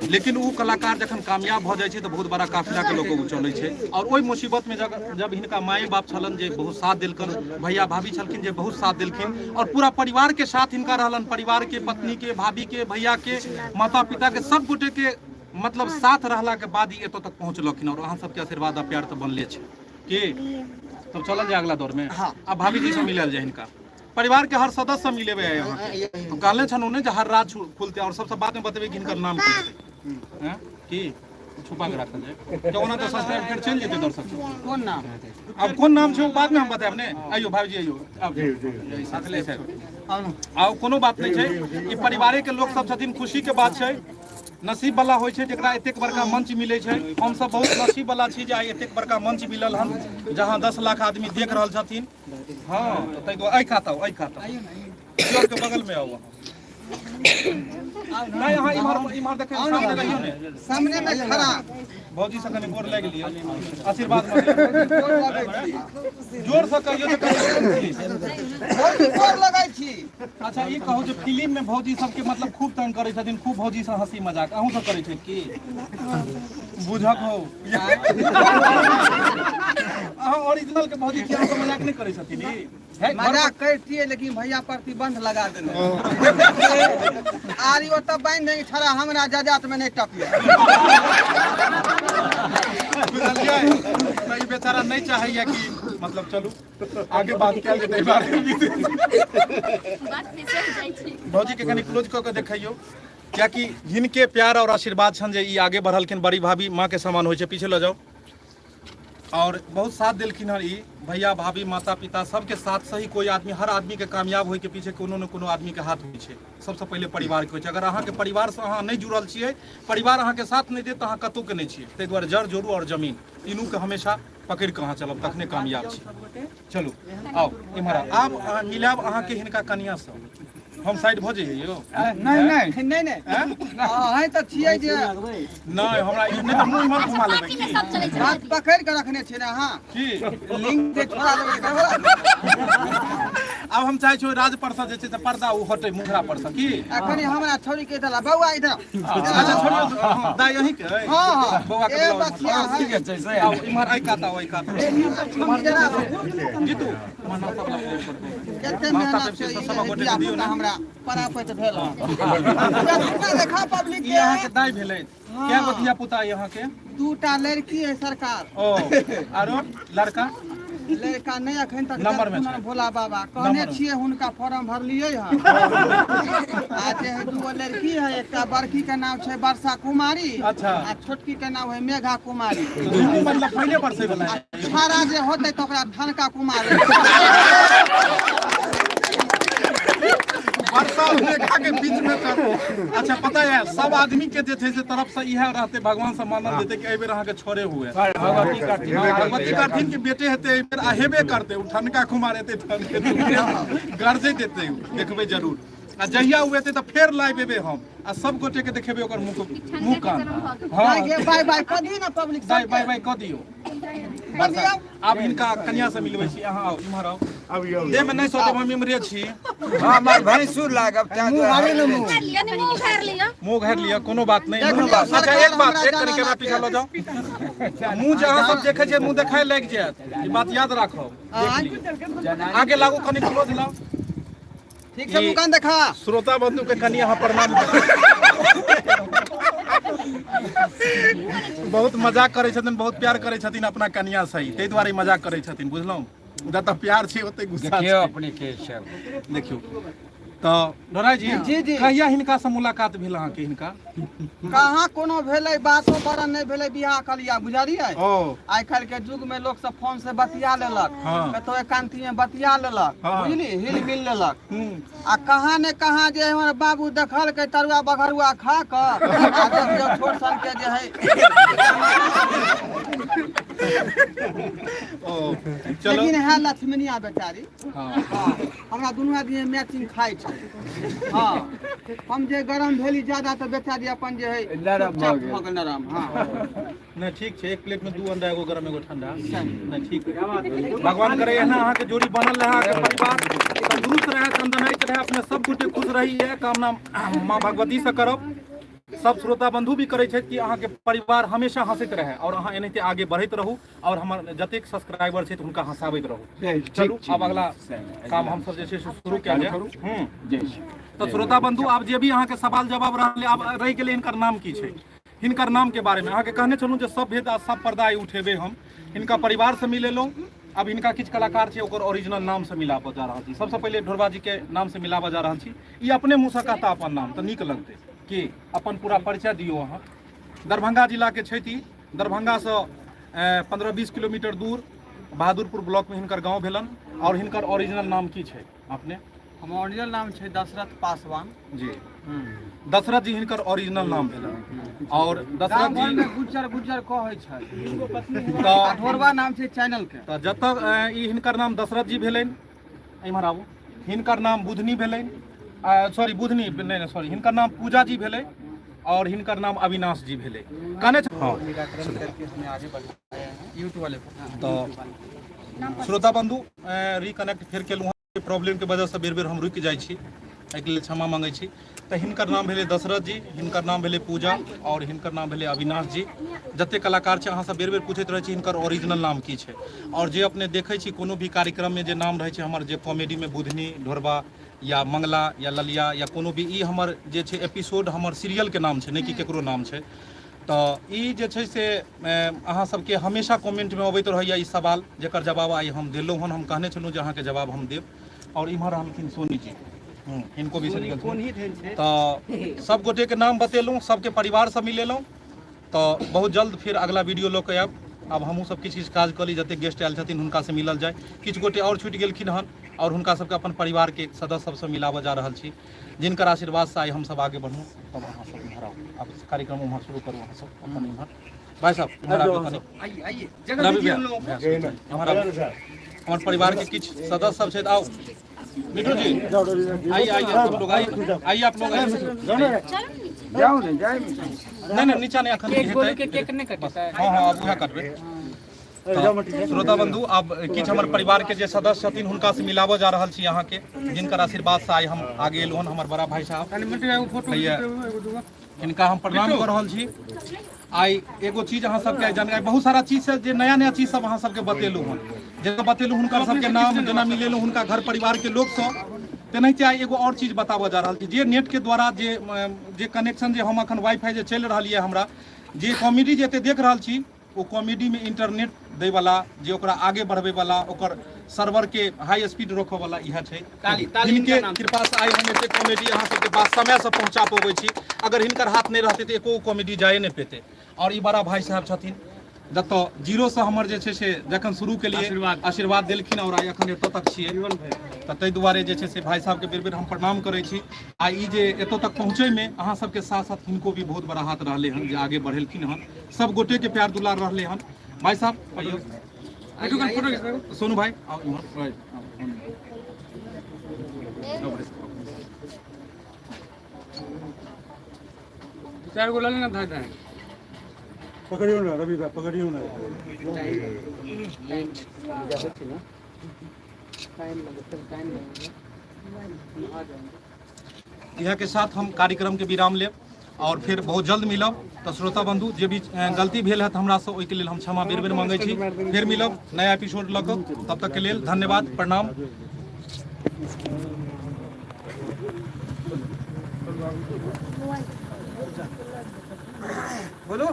लेकिन उ कलाकार जखन कामयाब भ जाय छै तो बहुत बड़ा काफिला के लोग चलै छै। और ओहि मुसीबत में जब हिनका माय बाप छलन जे बहुत साथ देलकन, भैया भाभी छलखिन जे बहुत साथ देलखिन, और पूरा परिवार के साथ हिनका रहलन, परिवार के, पत्नी के, भाभी के, भैया के, माता पिता के, सब गोटे के मतलब साथ रहला के बाद ही एतऽ तक पहुँचलखिन। और अहाँ सबके आशीर्वाद आ प्यार तो बनले छै की। तब चलल जाए अगला दौर में। अब भाभी जी से मिलल जाए, हिनका परिवार के हर सदस्य मिले यहाँ तो कहले छन ने हर राज खुलते, और सबसे बाद में बतेबे कि हिनकर नाम की है की छुपा के रखल जाए, तो ओना तो सब्सक्राइब फिर चल जेते दर्शक। कौन नाम? अब कौन नाम छै बाद में हम बताएब ने। आइयो भाभी जी आइयो, अब यही साथ ले छै, आउ कोनो बात नहीं छै। ई परिवारे के लोग सब छथिन, खुशी के बात छै। नसीब वाला होय छै जेकरा एतेक बड़का मंच मिले छै। हम सब बहुत नसीब वाला छी जे आइ एतेक बड़का मंच मिलल हन, जहां 10 लाख आदमी देख रहल छथिन। हाँ तो तै आई खाता जोर के बगल में आओ। नहीं यहाँ इमहर देखे सामने रहियो ने, सामने में खड़ा भौजी से कने गोर लाग लियो, आशीर्वाद जोर से कहियो तो गोर लगाई छी। अच्छा ई कहू जे फिल्म में भौजी सबके मतलब खूब तंग करे छथिन, खूब भौजी से हंसी मजाक अहूँ सब करे छै की? बुझक हो अहाँ ओरिजिनल के भौजी के अहाँ मजाक नहीं करे छथिन? मजाक करतिए लेकिन भैया प्रतिबंध लगा देने। आरी ओ तब बांध देंगे छड़ा हमरा जाजात में नहीं टपिए। बुझलिए, बेचारा नहीं चाहिए कि मतलब चलू आगे बात कयल जेतै बारे में। भौजी के कनी क्लोज कऽ के देखियो, कियाकि हिनके प्यार और आशीर्वाद छन जे ई आगे बढ़लखिन। बड़ी भाभी माँ के समान होय छै, पीछे ल जाओ। और बहुत साथ दिलखिन हन, ई भैया भाभी माता पिता सबके साथ सही कोई आदमी, हर आदमी के कामयाब होय के पीछे कोनो न कोनो आदमी के हाथ होय छै। सबसे पहले परिवार के होय छै। अगर अहाँ के परिवार से अहाँ नहीं जुड़ल छियै, परिवार अहाँ के साथ नहीं देत, अहाँ कतौ के नहीं छियै। ताहि दुआरे जड़ जोड़ू और जमीन तीनू के हमेशा पकड़ के अहाँ चलब, तखने कामयाब छी। चलू आओ इम्हर आब मिलाब अहाँ के हिनका कनिया से। हम साइड भ जाइए यो? नहीं नहीं नहीं अहीं त छियै जे नहीं हमरा ई नहीं मुंह इम्हर घुमा लेबै की? हाथ पकड़ के रखने छियै ना अहाँ की लिंक दे छोड़ा देबै। अब हम चाहे छो राज परसा जे छै से पर्दा उ हटे मुंगरा परसा की? अखनी हमरा छोरी के देला बौआ इधर। अच्छा छोड़ियो दाई यहीं के है? हां हां बौआ के बखिया ठीक है जैसे आओ इम्हर आई काता ओई काता जीतू माना सब केते मेहनत से सब गोटे दियो ना हमरा परापैत भेल। देखा पब्लिक के यहाँ के दाई भेलै क्या बतिया पुता यहाँ के? दूटा लड़की है सरकार। ओ आरो लड़का लड़का नहीं अखन तक नंबर में छै। भोला बाबा कहने छियै हुनका फॉर्म भरलियै हन। आ जे है दूगो लड़की है, एकटा बड़की के नाम छै वर्षा कुमारी, अच्छा, आ छोटकी के नाम है मेघा कुमारी। दुनू मतलब पहले बरसे वाला है। छाड़ा जे होतै तो ओकरा ठनका कुमारी। वर्षा मेघा के बीच में तो अच्छा पता है सब आदमी के जे थे से तरफ से यह रहते भगवान से मानल देते कि एबेर अहाँ के छोरे हुए भगवती काठिन के बेटे हेते एबेर हेबे करते उ ठनका कुमार हेते ठनके गरजे देते देखबे जरूर। आ जहिया हुए थे तो फिर लाइव एबे हम आ सब गोटे के देखेबे ओकर मुंह कान हां बाय बाय कह दी ना पब्लिक बाय बाय बाय कह दियो आप इनका कन्या से मिलबै छी अहाँ आओ इम्हर आओ दे में नहीं सोचब हम इम्हरे छी हाँ हमार भैंसुर लागब मुंह घेर लिया कोनो बात नहीं अच्छा एक बात एक कनी कैमरा पीछा लो जाओ मुंह जहां सब देखे छै मुंह देखाय लाग जायत ई बात याद राखो आगे लागू कनी क्लोज लाओ ठीक से मुकान देखा श्रोता बंधु के कनी यहाँ प्रणाम बहुत मजाक करे छथिन बहुत प्यार करे छथिन अपना कन्या सही ताहि दुआरे मजाक करे छथिन बुझलहुँ जतऽ प्यार छै ओतै गुस्सा छै अपने के सब देखियो तो डोराई जी कहिया हिनका से मुलाकात भेल अहाँ के हिनका कहाँ कोनो भेलै बातो बरन नहीं भेलै बियाह कलिया बुझलियै आइ काल्हि के युग में लोग सब फोन से बतिया लेलक कतो एकांती में बतिया लेलक बुझली हिल मिल लेलक आ कहाँ ने कहाँ जे हमर बाबू देखल के तरुआ बघरुआ खा क आ देखियो छोट सन के जे है चलो लेकिन है लक्ष्मनिया बेचारी हमरा दुनू आदमी मैचिंग खाइ छै हाँ हम जे गरम भेली ज्यादा तो बेचारी अपन जे है नरम हाँ नहीं ठीक छै एक प्लेट में 2 अंडा एगो गरम एगो ठंडा नहीं ठीक है भगवान करे एना अहाँ के जोड़ी बनल रहे अहाँ के परिवार तंदुरुस्त रहे तंदनाइत रहे अपने सब गोटे खुश रही है कामना माँ भगवती से करब सब श्रोता बंधु भी करे छथि कि अहाँ के परिवार हमेशा हंसैत रहे और अहाँ एनाहिते आगे बढ़ैत रहू और हमर जतेक सब्सक्राइबर छथि हुनका हंसाबैत रहू चलू अब अगला काम हम सब जे छै से शुरू कयल जाय तो श्रोता बंधु आब जे भी अहाँ के सवाल जवाब रहले आब रहि गेलै हिनकर नाम की छै हिनकर नाम के बारे में अहाँ के कहने छलहुँ जे सब भेद आ सब पर्दा उठेबे हम हिनका परिवार से मिलेलहुँ अब हिनका किछु कलाकार छै ओकर ओरिजिनल नाम से मिलाबऽ जा रहल छी सबसे पहिले ढोरबा जी के नाम से मिलाबऽ जा रहल छी ई अपने मुँह से कहता अपन नाम तऽ नीक लगतै कि अपन पूरा परिचय दियो अहाँ दरभंगा जिला के छथि दरभंगा से 15-20 किलोमीटर दूर बहादुरपुर ब्लॉक में हिनकर गांव भेलन और हिनकर ओरिजिनल नाम की छै अपने हमर ओरिजिनल नाम छै दशरथ पासवान जी दशरथ जी हिनकर ओरिजिनल नाम भेलन और दशरथ जी गुज्जर कहै छै तो ढोरबा नाम छै चैनल के तो जतऽ ई हिनकर नाम दशरथ जी भेलनि इम्हर आबू हिनकर नाम बुधनी भेलनि सॉरी बुधनी नहीं सॉरी हिनकर नाम पूजा जी भेलै और हिनकर नाम अविनाश जी भेलै कहने यूट्यूब वाले तो श्रोता बंधु रिकनेक्ट फेर केलहुँ प्रॉब्लम के वजह से बेर बेर हम रुकि जाइ छी एहिके लेल क्षमा मांगै छी तऽ हिनकर नाम भेलै दशरथ जी हिनकर नाम भेलै पूजा और हिनकर नाम भेलै अविनाश जी जते कलाकार छै अहाँ सब बेर बेर पूछैत रहै छी हिनकर ओरिजिनल नाम की छै और जे अपने देखै छी कोनो भी कार्यक्रम में जे नाम रहै छै हमर जे कॉमेडी में बुधनी ढोरबा या मंगला या ललिया या कोनो भी ई हमर जे छै एपिसोड हमर सीरियल के नाम छै नहि कि केकरो नाम छै तऽ ई जे छै से अहाँ सबके हमेशा कमेंट में अबैत रहैया ई सवाल जेकर जवाब आइ हम देलहुँ हन हम कहने छलहुँ जे अहाँके जवाब हम देब और इम्हर हलखिन सोनी जी इनको भी तो सब गोटे के नाम बतेलहुँ सबके परिवार से मिलेलहुँ तो बहुत जल्द फिर अगला वीडियो लऽ के आयब अब हमहूँ सब किछु काज कऽ ली जते गेस्ट आयल छथिन हुनका से मिलल जाय किछु गोटे और छुटि गेलखिन हन और हुनका सबके अपन परिवार के सदस्य सबसे मिलाबऽ जा रहल छी जिनकर आशीर्वाद से आइ हम सब आगे बढ़ू तब अहाँ सब इम्हर आउ अब कार्यक्रम उम्हर शुरू करू अहाँ सब अपन इम्हर भाई साहब इम्हर आबू कनी आइए हमर परिवार के किछु सदस्य सब छै आओ मिठू जी आइए आइए सब लोग आइए आप लोग जाओ ने जाए नहीं नीचा नहीं अखन केक नहीं कटता है हां अब उहे कटबे श्रोता बंधु अब किछु हमर परिवार के जे सदस्य छथिन हुनका से मिलाबऽ जा रहल छी अहाँ के जिनकर आशीर्वाद से आइ हम आगे एलहुँ हन हमर बड़ा भाई साहब हिनका हम प्रणाम कर रहल छी आइ एगो चीज अहाँ सबके जानकारी बहुत सारा चीज से जे नया नया चीज सब अहाँ सबके बतेलहुँ हन जेना बतेलहुँ हुनकर सबके नाम जेना मिलेलहुँ हुनका घर परिवार के लोग सब तेनाहिते आइ एगो और चीज बताबऽ जा रहल छी जे नेट के द्वारा जे कनेक्शन जे हम अखन वाईफाई जे चलि रहल यऽ हमरा जे कॉमेडी जे एते देख रहल छी वो कॉमेडी में इंटरनेट दै वाला जे ओकरा आगे बढ़बै वाला ओकर सर्वर के हाई स्पीड रोकऽ वाला इएह छै हिनके कृपा से आइ हम एते कॉमेडी अहाँ सबके पास समय से पहुँचा पबै छी अगर हिनकर हाथ नहीं रहते तो एको कॉमेडी जाए नहीं पेते और ई बड़ा भाई साहब छथिन जतऽ जीरो से हमर जे छै से जखन शुरू के लिए आशीर्वाद देलखिन और आइ एखन एतऽ तक छियै तऽ ताहि दुआरे जे छै से भाई साहब के बेर बेर हम प्रणाम करै छी आ ई जे एतऽ तक पहुँचै में अहाँ सबके साथ साथ हिनको भी बहुत बड़ा हाथ रहलै हन जे आगे बढ़ेलखिन हन सब गोटे के प्यार दुलार रहलै हन भाई साहब आइयो सोनू भाई आओ इम्हर चार गो लेना था पकड़ियो ना रवि भाई पकड़ियो ना यह के साथ हम कार्यक्रम के विराम लेब और फिर बहुत जल्द मिलब। तो श्रोता बंधु जे भी गलती भेल है हमरा से ओहिके लेल हम क्षमा बेर बेर मांगै छी। फिर मिलब नया एपिसोड लऽ कऽ, तब तक के लेल धन्यवाद, प्रणाम। बोलो